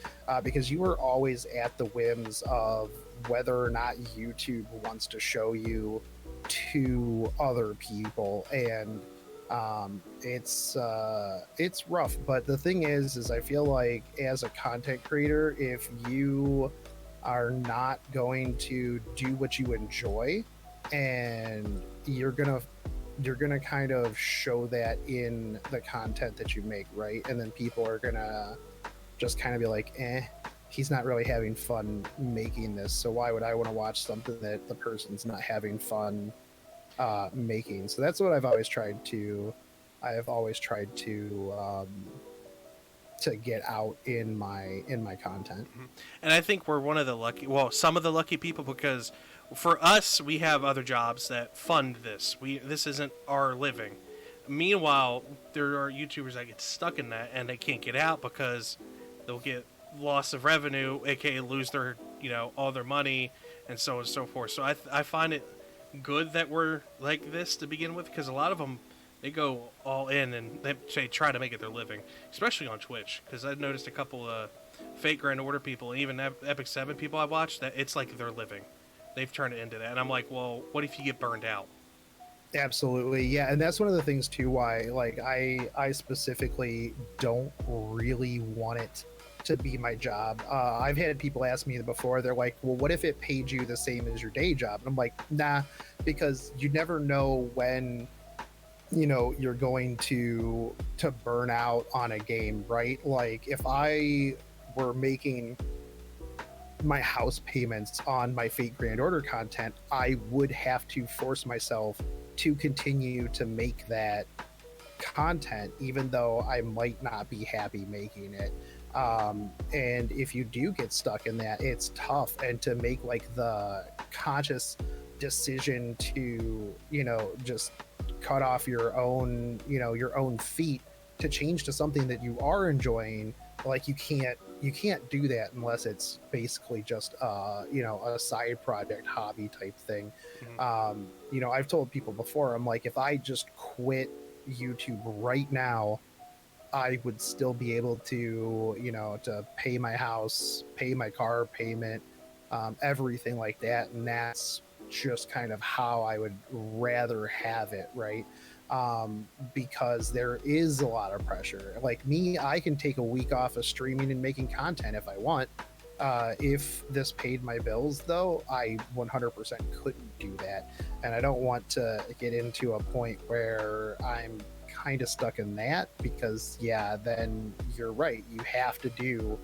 Because you are always at the whims of whether or not YouTube wants to show you to other people, and it's rough. But the thing is I feel like as a content creator, if you are not going to do what you enjoy, and you're gonna kind of show that in the content that you make, right? And then people are gonna just kind of be like, he's not really having fun making this, so why would I want to watch something that the person's not having fun making? So that's what I've always tried to to get out in my content.
And I think we're one of the lucky, well, some of the lucky people, because for us, we have other jobs that fund this. This isn't our living. Meanwhile, there are YouTubers that get stuck in that and they can't get out because they'll get loss of revenue, aka lose their, all their money, and so on and so forth. So I find it good that we're like this to begin with, because a lot of them, they go all in and they try to make it their living, especially on Twitch. Because I've noticed a couple of fake Grand Order people, and even Epic 7 people I've watched, that it's like their living. They've turned it into that. And I'm like, well, what if you get burned out?
Absolutely, yeah. And that's one of the things too why like I specifically don't really want it to be my job. I've had people ask me before, they're like, well, what if it paid you the same as your day job? And I'm like, nah, because you never know when you're going to burn out on a game, right? Like if I were making my house payments on my Fate Grand Order content, I would have to force myself to continue to make that content, even though I might not be happy making it. And if you do get stuck in that, it's tough. And to make like the conscious decision to, just cut off your own feet to change to something that you are enjoying, like you can't do that unless it's basically just a side project hobby type thing. I've told people before, I'm like, if I just quit YouTube right now, I would still be able to to pay my house, pay my car payment, everything like that. And that's just kind of how I would rather have it, right? Because there is a lot of pressure. Like me, I can take a week off of streaming and making content if I want. If this paid my bills, though, I 100% couldn't do that. And I don't want to get into a point where I'm kind of stuck in that, because, yeah, then you're right. You have to do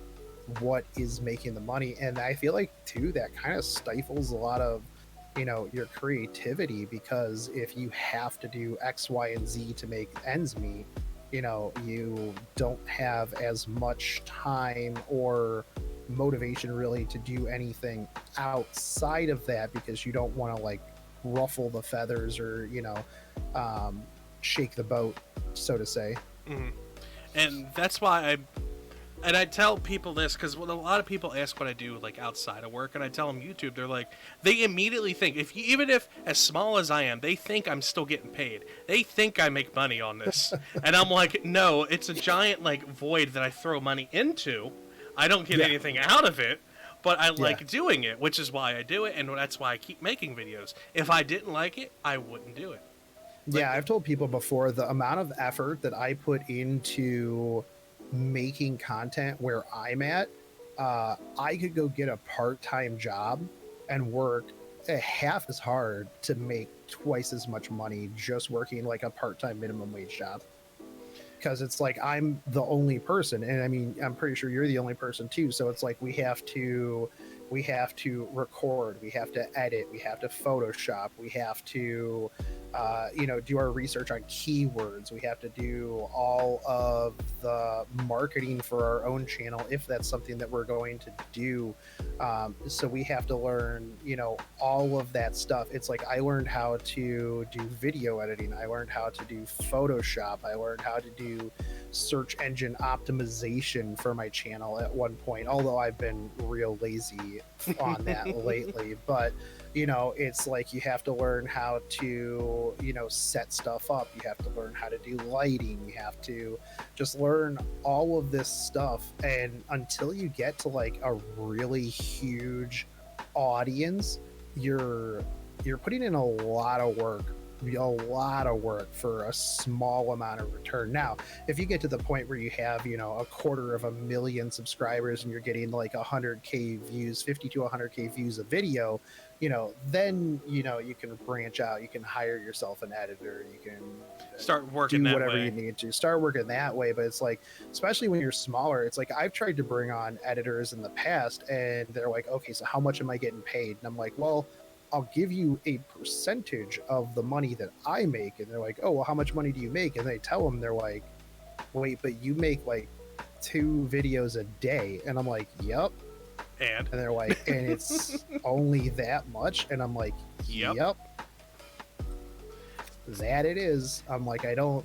what is making the money. And I feel like, too, that kind of stifles a lot of your creativity, because if you have to do X, Y, and Z to make ends meet, you don't have as much time or motivation really to do anything outside of that, because you don't want to like ruffle the feathers or shake the boat, so to say.
Mm-hmm. And that's why I tell people this, because when a lot of people ask what I do like outside of work, and I tell them YouTube, they're like, they immediately think, even if as small as I am, they think I'm still getting paid. They think I make money on this. And I'm like, no, it's a giant like void that I throw money into. I don't get anything out of it, but I like doing it, which is why I do it, and that's why I keep making videos. If I didn't like it, I wouldn't do it.
I've told people before, the amount of effort that I put into making content where I'm at, I could go get a part-time job and work half as hard to make twice as much money just working like a part-time minimum wage job. because it's like I'm the only person, and I mean I'm pretty sure you're the only person too. So it's like we have to record, we have to edit, we have to Photoshop, we have to do our research on keywords, we have to do all of the marketing for our own channel if that's something that we're going to do. So we have to learn all of that stuff. It's like I learned how to do video editing, I learned how to do Photoshop, I learned how to do search engine optimization for my channel at one point, although I've been real lazy on that lately. But it's like you have to learn how to set stuff up, you have to learn how to do lighting, you have to just learn all of this stuff. And until you get to like a really huge audience, you're putting in a lot of work for a small amount of return. Now, if you get to the point where you have, 250,000 subscribers and you're getting like 100K views, 50 to 100K views a video, then, you can branch out, you can hire yourself an editor, you can
start working
do whatever
that way.
you need to start working that way. But it's like, especially when you're smaller, it's like I've tried to bring on editors in the past and they're like, okay, so how much am I getting paid? And I'm like, well, I'll give you a percentage of the money that I make. And they're like, oh, well, how much money do you make? And they tell them, they're like, wait, but you make like 2 videos a day. And I'm like, yep.
And
they're like, and it's only that much? And I'm like, yep. That it is. I'm like, I don't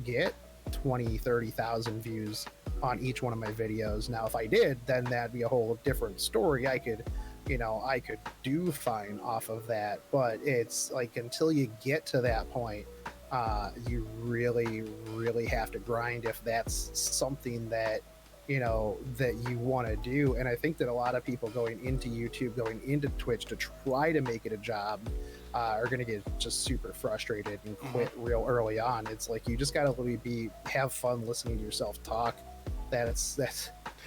get 20, 30,000 views on each one of my videos. Now, if I did, then that'd be a whole different story. I could do fine off of that. But it's like, until you get to that point, you really, really have to grind if that's something that that you want to do. And I think that a lot of people going into YouTube, going into Twitch to try to make it a job, are going to get just super frustrated and quit real early on. It's like, you just got to have fun listening to yourself talk. That's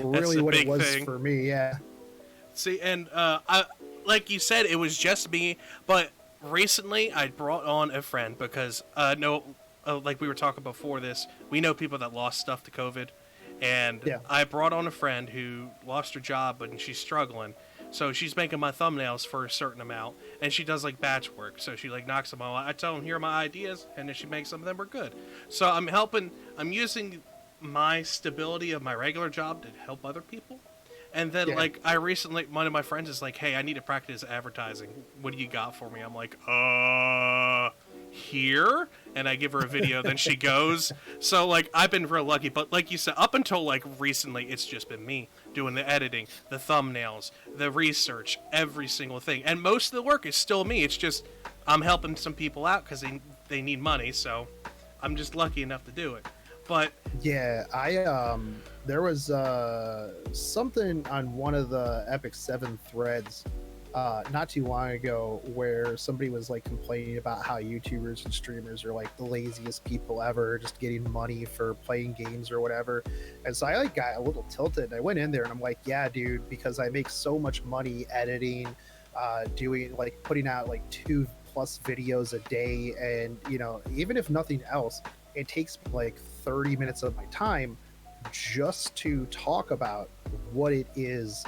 really what it was for me. Yeah.
See, and I, like you said, it was just me, but recently I brought on a friend because like we were talking before this, we know people that lost stuff to COVID, and yeah. I brought on a friend who lost her job and she's struggling, so she's making my thumbnails for a certain amount, and she does like batch work, so she like knocks them all out. I tell them, here are my ideas, and then she makes some of them. We're good. So I'm using my stability of my regular job to help other people. And then, like, I recently, one of my friends is like, hey, I need to practice advertising. What do you got for me? I'm like, here? And I give her a video, then she goes. So, like, I've been real lucky. But like you said, up until, like, recently, it's just been me doing the editing, the thumbnails, the research, every single thing. And most of the work is still me. It's just I'm helping some people out because they need money. So I'm just lucky enough to do it. But
yeah, there was something on one of the Epic 7 threads not too long ago where somebody was like complaining about how YouTubers and streamers are like the laziest people ever, just getting money for playing games or whatever. And so I like got a little tilted. I went in there and I'm like, yeah, dude, because I make so much money editing, doing like putting out like 2+ videos a day, and even if nothing else, it takes like 30 minutes of my time just to talk about what it is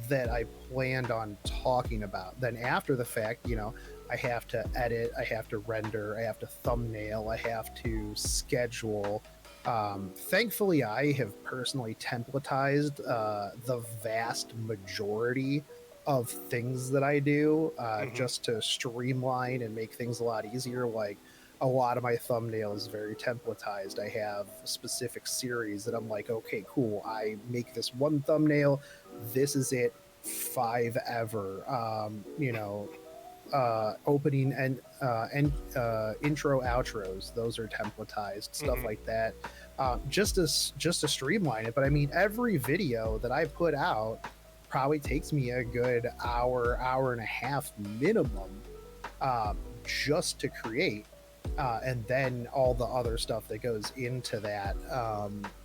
that I planned on talking about. Then after the fact, I have to edit, I have to render, I have to thumbnail, I have to schedule. Thankfully, I have personally templatized the vast majority of things that I do just to streamline and make things a lot easier. Like, a lot of my thumbnail is very templatized. I have a specific series that I'm like, okay, cool. I make this one thumbnail. This is it. 5 ever. Opening and intro outros. Those are templatized. Stuff like that. Just to streamline it. But I mean, every video that I put out probably takes me a good hour and a half minimum, just to create. And then all the other stuff that goes into that,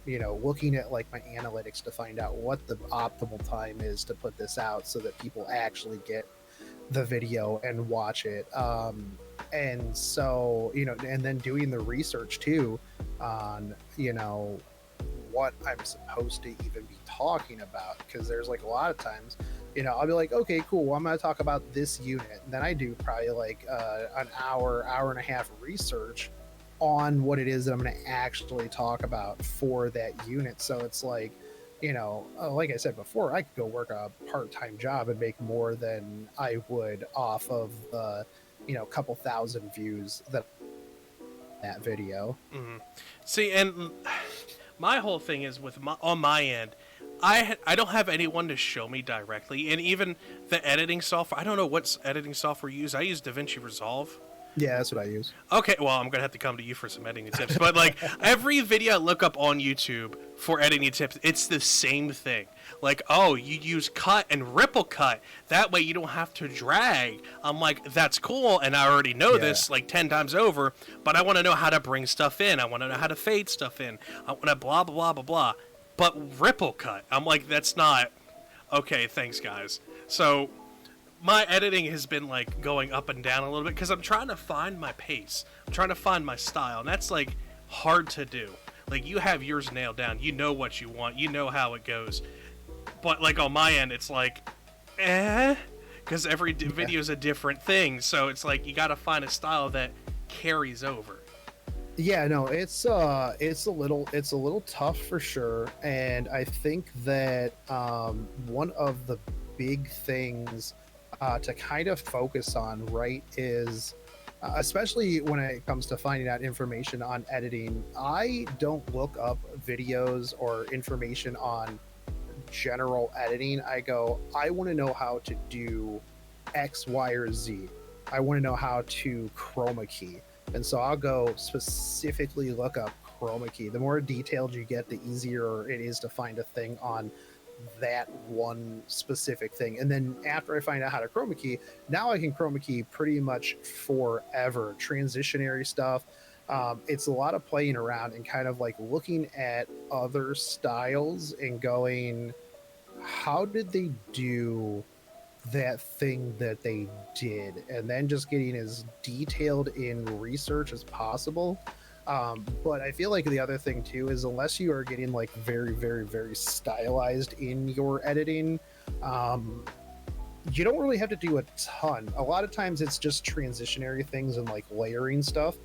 looking at like my analytics to find out what the optimal time is to put this out so that people actually get the video and watch it. And so, and then doing the research too, on, you know, what I'm supposed to even be talking about. Because there's like a lot of times, you know, I'll be like, okay, cool, well, I'm going to talk about this unit. And then I do probably like an hour and a half research on what it is that I'm going to actually talk about for that unit. So it's like, you know, like I said before, I could go work a part-time job and make more than I would off of the, you know, couple thousand views that video.
Hmm. See, and my whole thing is with on my end, I don't have anyone to show me directly, and even the editing software. I don't know what editing software you use. I use DaVinci Resolve.
Yeah, that's what I use.
Okay, well, I'm gonna have to come to you for some editing tips. But like every video I look up on YouTube for editing tips, it's the same thing. Like, oh, you use cut and ripple cut. That way you don't have to drag. I'm like, that's cool, and I already know this like 10 times over. But I want to know how to bring stuff in. I want to know how to fade stuff in. I want to blah blah blah blah blah. But ripple cut, I'm like, that's not okay. Thanks, guys. So my editing has been like going up and down a little bit because I'm trying to find my pace. I'm trying to find my style, and that's like hard to do. Like, you have yours nailed down. You know what you want. You know how it goes. But like on my end, it's like, because every video is a different thing. So it's like you got to find a style that carries over.
Yeah, no, it's a little tough for sure, and I think that one of the big things to kind of focus on, right, is especially when it comes to finding out information on editing. I don't look up videos or information on general editing. I go, I want to know how to do X, Y, or Z. I want to know how to chroma key. And so I'll go specifically look up chroma key. The more detailed you get, the easier it is to find a thing on that one specific thing. And then after I find out how to chroma key, now I can chroma key pretty much forever. Transitionary stuff. It's a lot of playing around and kind of like looking at other styles and going, how did they do that thing that they did, and then just getting as detailed in research as possible. But I feel like the other thing too is, unless you are getting like very, very, very stylized in your editing, you don't really have to do a ton. A lot of times it's just transitionary things and like layering stuff,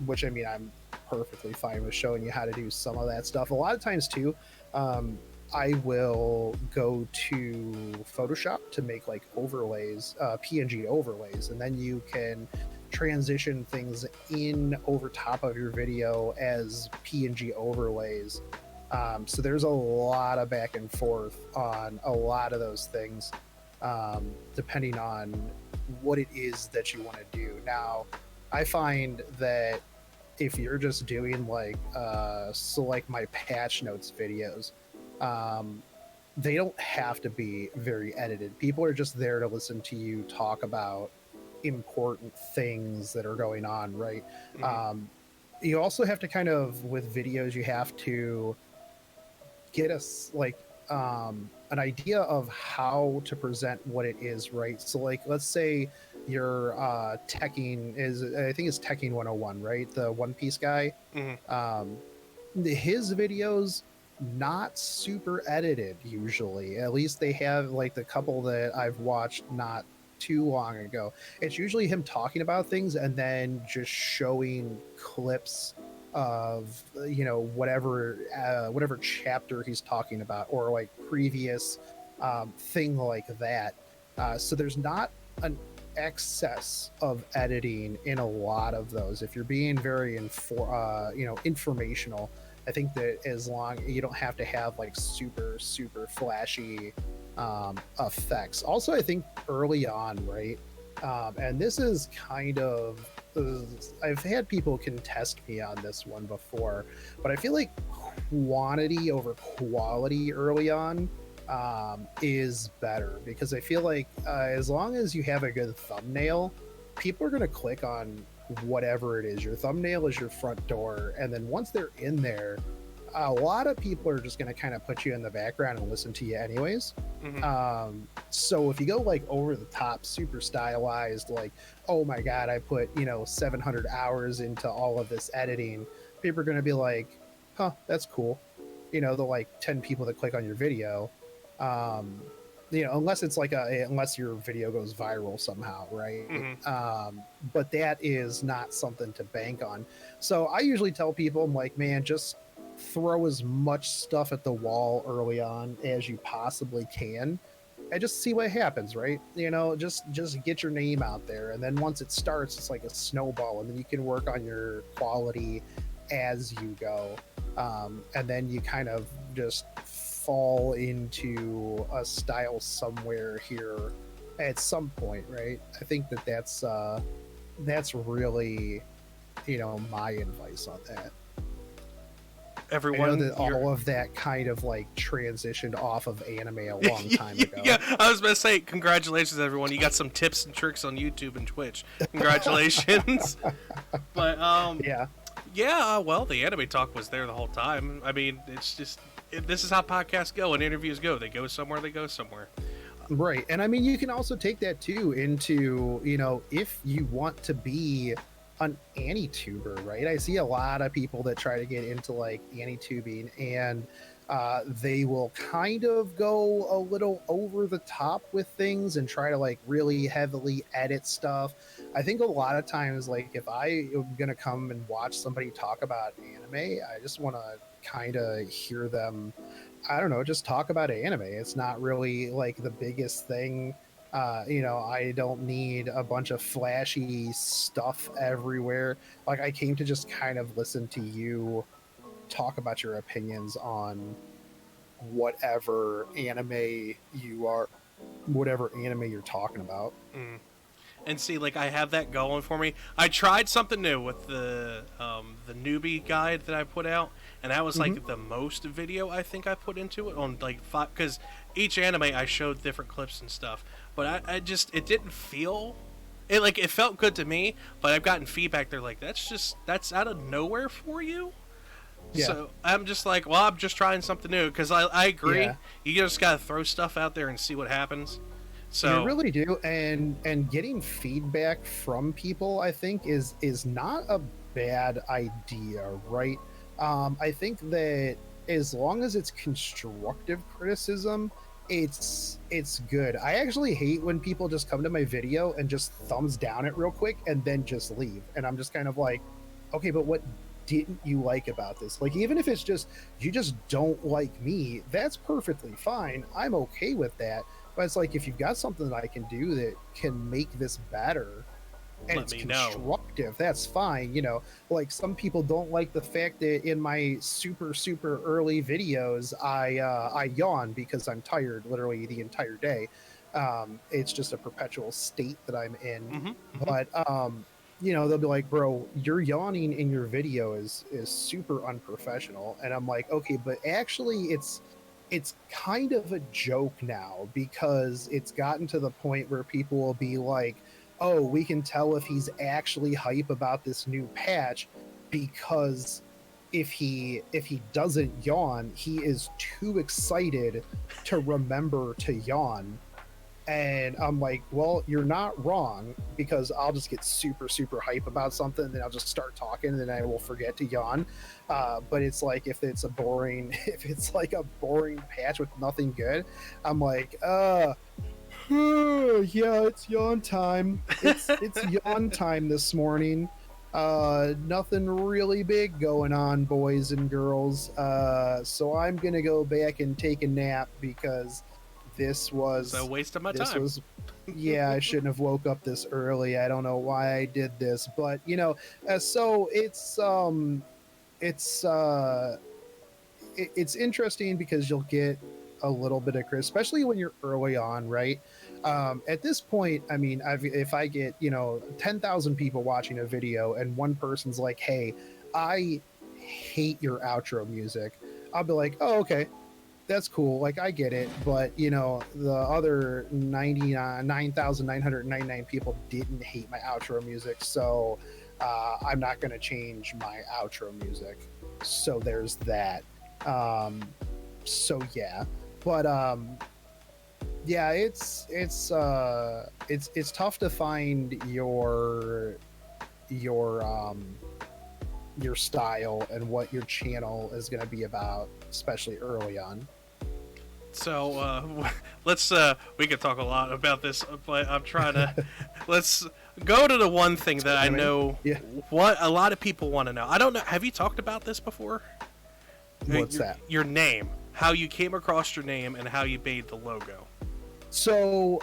which, I mean, I'm perfectly fine with showing you how to do some of that stuff. A lot of times too, I will go to Photoshop to make like overlays, PNG overlays, and then you can transition things in over top of your video as PNG overlays. So there's a lot of back and forth on a lot of those things, depending on what it is that you want to do. Now, I find that if you're just doing like, so like my patch notes videos, they don't have to be very edited. People are just there to listen to you talk about important things that are going on, right? Mm-hmm. You also have to kind of, with videos, you have to get us like an idea of how to present what it is, right? So like, let's say your teching is, I think it's Teching 101, right? The One Piece guy. Mm-hmm. His videos, not super edited usually. At least they have like the couple that I've watched not too long ago. It's usually him talking about things and then just showing clips of, you know, whatever chapter he's talking about, or like previous thing like that. So there's not an excess of editing in a lot of those. If you're being very informational, I think that as long, you don't have to have like super, super flashy effects. Also, I think early on, right? And this is kind of, I've had people contest me on this one before, but I feel like quantity over quality early on is better, because I feel like as long as you have a good thumbnail, people are going to click on whatever it is. Your thumbnail is your front door, and then once they're in there, a lot of people are just going to kind of put you in the background and listen to you anyways. Mm-hmm. So if you go like over the top, super stylized, like, oh my god, I put 700 hours into all of this editing, people are going to be like, huh, that's cool. The like 10 people that click on your video. Um, unless it's like unless your video goes viral somehow, right?
Hmm.
But that is not something to bank on. So I usually tell people, I'm like, man, just throw as much stuff at the wall early on as you possibly can and just see what happens, right? Just get your name out there, and then once it starts, it's like a snowball, and then you can work on your quality as you go, and then you kind of just fall into a style somewhere here at some point, right? I think that's really my advice on that.
Everyone,
I know that all of that kind of like transitioned off of anime a long time ago.
Yeah, I was about to say, congratulations, everyone. You got some tips and tricks on YouTube and Twitch. Congratulations. But yeah. Well, the anime talk was there the whole time. I mean, it's just this is how podcasts go and interviews go. They go somewhere. They go somewhere.
Right, and I mean, you can also take that too into if you want to be an AniTuber, right? I see a lot of people that try to get into like AniTubing, and they will kind of go a little over the top with things and try to like really heavily edit stuff. I think a lot of times, like if I am gonna come and watch somebody talk about anime, I just want to kind of hear them, I don't know, just talk about anime. It's not really like the biggest thing. I don't need a bunch of flashy stuff everywhere. Like, I came to just kind of listen to you talk about your opinions on whatever anime whatever anime you're talking about.
Mm. And see, like I have that going for me. I tried something new with the newbie guide that I put out, and that was like the most video I think I put into it on like 5, because each anime I showed different clips and stuff. But I just it didn't feel it felt good to me, but I've gotten feedback. They're like, that's out of nowhere for you.
Yeah.
So I'm just like, well, I'm just trying something new because I agree.
Yeah.
You just gotta throw stuff out there and see what happens. So
You really do, and getting feedback from people, I think, is not a bad idea, right? I think that as long as it's constructive criticism, it's good. I actually hate when people just come to my video and just thumbs down it real quick and then just leave, and I'm just kind of like, okay, but what didn't you like about this? Like, even if it's just you just don't like me, that's perfectly fine. I'm okay with that. But it's like, if you've got something that I can do that can make this better and
let
it's
me know.
constructive, that's fine. Like, some people don't like the fact that in my super super early videos I yawn because I'm tired literally the entire day. It's just a perpetual state that I'm in. But they'll be like, bro, your yawning in your video is super unprofessional, and I'm like, okay, but actually it's kind of a joke now, because it's gotten to the point where people will be like, oh, we can tell if he's actually hype about this new patch because if he doesn't yawn, he is too excited to remember to yawn. And I'm like, well, you're not wrong, because I'll just get super super hype about something, and then I'll just start talking, and then I will forget to yawn. But it's like, if it's like a boring patch with nothing good, I'm like, yeah, it's yawn time. It's yawn time this morning. Nothing really big going on, boys and girls. So I'm gonna go back and take a nap, because this was
a waste of my time.
Yeah, I shouldn't have woke up this early. I don't know why I did this, but so it's interesting, because you'll get a little bit of especially when you're early on, right? At this point, I mean, if I get 10,000 people watching a video and one person's like, hey, I hate your outro music, I'll be like, oh, okay, that's cool. Like, I get it. But, the other 9,999 people didn't hate my outro music. So I'm not going to change my outro music. So there's that. So yeah. But yeah, it's tough to find your your style and what your channel is going to be about, especially early on.
So let's we could talk a lot about this, but I'm trying to let's go to the one thing that I
Anime?
know
Yeah.
what a lot of people want to know. I don't know. Have you talked about this before?
What's that?
Your name, how you came across your name, and how you made the logo.
So,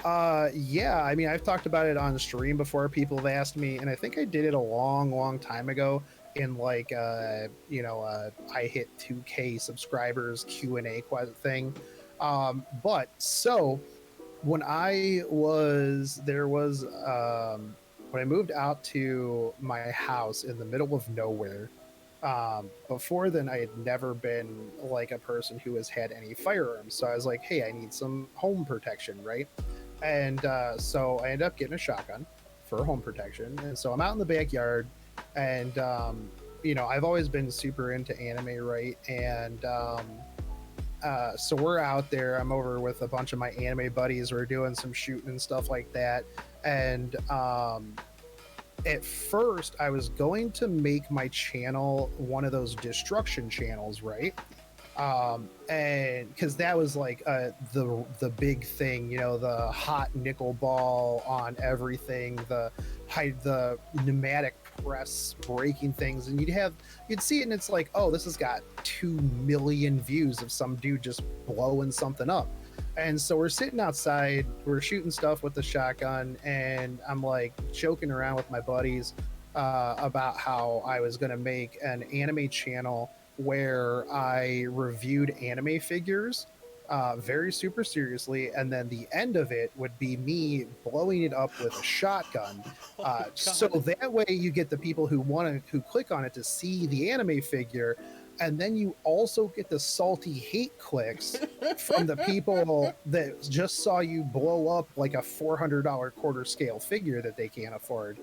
yeah, I mean, I've talked about it on stream before. People have asked me, and I think I did it a long, long time ago in like, I hit 2K subscribers Q&A thing. But so when when I moved out to my house in the middle of nowhere, before then I had never been like a person who has had any firearms, so I was like, hey, I need some home protection, right? And so I ended up getting a shotgun for home protection, and so I'm out in the backyard, and I've always been super into anime, right? And so we're out there, I'm over with a bunch of my anime buddies, we're doing some shooting and stuff like that. And at first I was going to make my channel one of those destruction channels, right? And because that was like the big thing, the hot nickel ball on everything, the pneumatic press breaking things, and you'd see it and it's like, oh, this has got 2 million views of some dude just blowing something up. And so we're sitting outside, we're shooting stuff with the shotgun, and I'm like joking around with my buddies about how I was going to make an anime channel where I reviewed anime figures very super seriously, and then the end of it would be me blowing it up with a shotgun.
Oh my
So
God.
that way you get the people who click on it to see the anime figure, and then you also get the salty hate clicks from the people that just saw you blow up like a $400 quarter scale figure that they can't afford.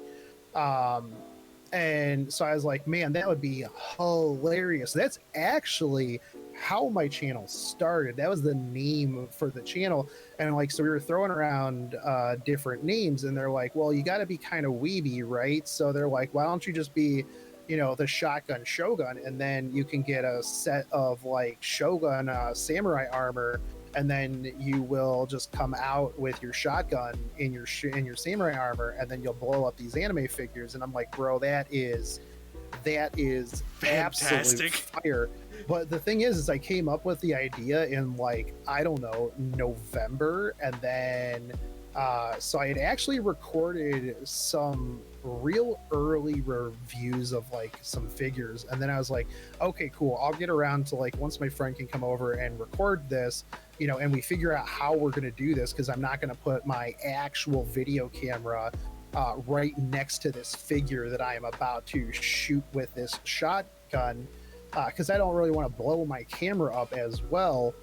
Um, and so I was like, man, that would be hilarious. That's actually how my channel started. That was the name for the channel. And like, so we were throwing around different names, and they're like, well, you got to be kind of weeby, right? So they're like, why don't you just be, the Shotgun Shogun, and then you can get a set of like Shogun samurai armor, and then you will just come out with your shotgun in your samurai armor, and then you'll blow up these anime figures. And I'm like, bro, that is absolute
Fantastic.
fire. But the thing is I came up with the idea in like, I don't know, November, and then so I had actually recorded some real early reviews of like some figures, and then I was like, okay, cool, I'll get around to like, once my friend can come over and record this, and we figure out how we're going to do this, because I'm not going to put my actual video camera right next to this figure that I am about to shoot with this shotgun, because I don't really want to blow my camera up as well.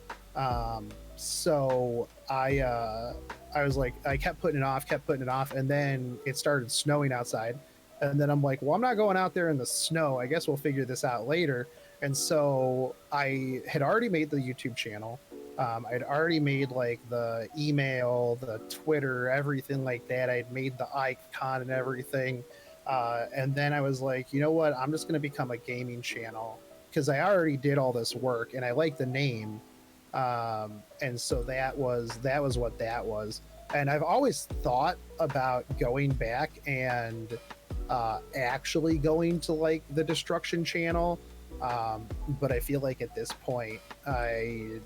So I was like, I kept putting it off, and then it started snowing outside. And then I'm like, well, I'm not going out there in the snow. I guess we'll figure this out later. And so I had already made the YouTube channel. I'd already made like the email, the Twitter, everything like that. I'd made the icon and everything. And then I was like, you know what? I'm just going to become a gaming channel, because I already did all this work and I like the name. And so that was what that was. And I've always thought about going back and actually going to like the Destruction channel, but I feel like at this point I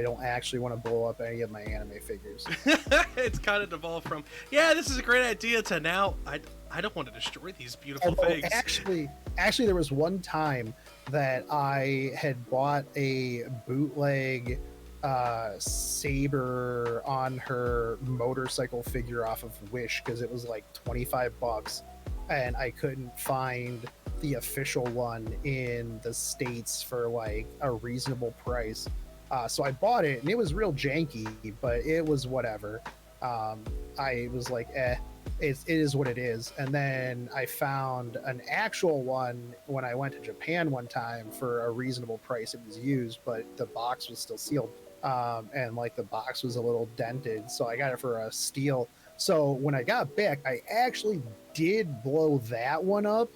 don't actually want to blow up any of my anime figures.
It's kind of devolved from, yeah, this is a great idea, to now I don't want to destroy these beautiful things.
Actually there was one time that I had bought a bootleg Saber on her motorcycle figure off of Wish, because it was like $25, and I couldn't find the official one in the States for like a reasonable price. So I bought it, and it was real janky, but it was whatever. I was like, it is what it is. And then I found an actual one when I went to Japan one time for a reasonable price. It was used, but the box was still sealed. And like the box was a little dented, so I got it for a steal. So when I got back, I actually did blow that one up.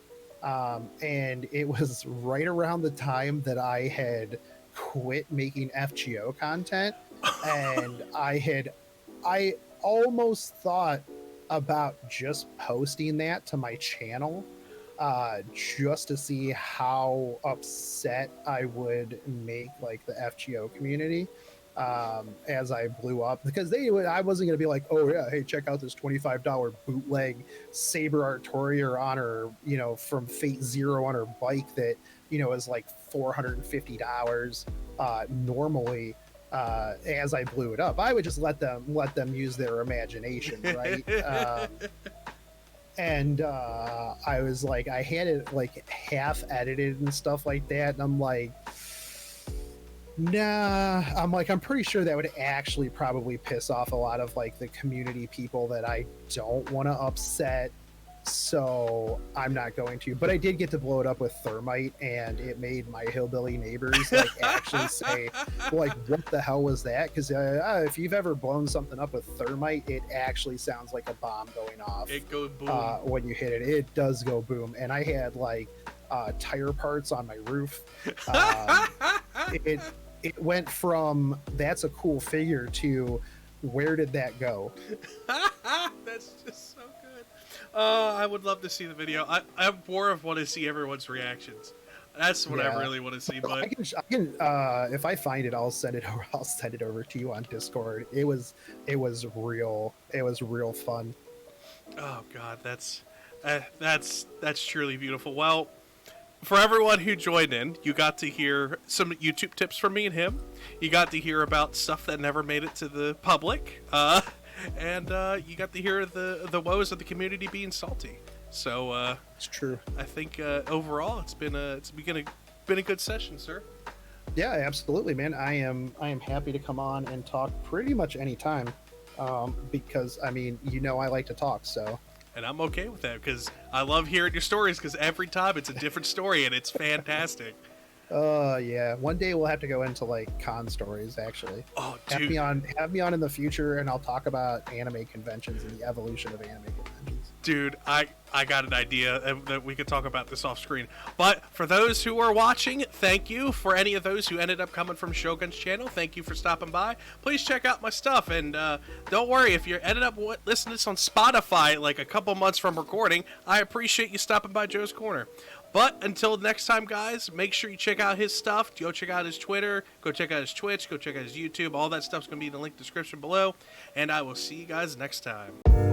And it was right around the time that I had quit making FGO content, and I almost thought about just posting that to my channel, just to see how upset I would make like the FGO community, as I blew up, because I wasn't going to be like, oh yeah, hey, check out this $25 bootleg Saber Artorier on her, from Fate Zero on her bike that, is like $450 normally. As I blew it up, I would just let them use their imagination, right? And I was like, I had it like half edited and stuff like that, and I'm like, nah, I'm pretty sure that would actually probably piss off a lot of like the community people that I don't want to upset, so I'm not going to. But I did get to blow it up with thermite, and it made my hillbilly neighbors like actually say, like, what the hell was that? Because if you've ever blown something up with thermite, it actually sounds like a bomb going off.
It goes boom.
When you hit it. It does go boom. And I had like tire parts on my roof. It went from "that's a cool figure" to "where did that go?"
That's just so good. I would love to see the video. I more of want to see everyone's reactions. That's what I really want to see. But
I can if I find it, I'll send it over. I'll send it over to you on Discord. It was real. It was real fun.
Oh God, that's truly beautiful. Well, for everyone who joined in, you got to hear some YouTube tips from me and him. You got to hear about stuff that never made it to the public, and you got to hear the woes of the community being salty. So
it's true.
I think overall it's been a good session, sir.
Yeah, absolutely, man. I am happy to come on and talk pretty much anytime, because I mean, I like to talk, so.
And I'm okay with that, because I love hearing your stories, because every time it's a different story, and it's fantastic.
Yeah. One day we'll have to go into like con stories, actually.
Oh, dude.
Have me on in the future, and I'll talk about anime conventions and the evolution of anime conventions.
Dude, I got an idea that we could talk about this off screen. But for those who are watching, thank you. For any of those who ended up coming from Shogun's channel, thank you for stopping by. Please check out my stuff, and don't worry, if you ended up listening to this on Spotify like a couple months from recording, I appreciate you stopping by Joe's Corner. But until next time, guys, make sure you check out his stuff. Go check out his Twitter. Go check out his Twitch. Go check out his YouTube. All that stuff's going to be in the link description below. And I will see you guys next time.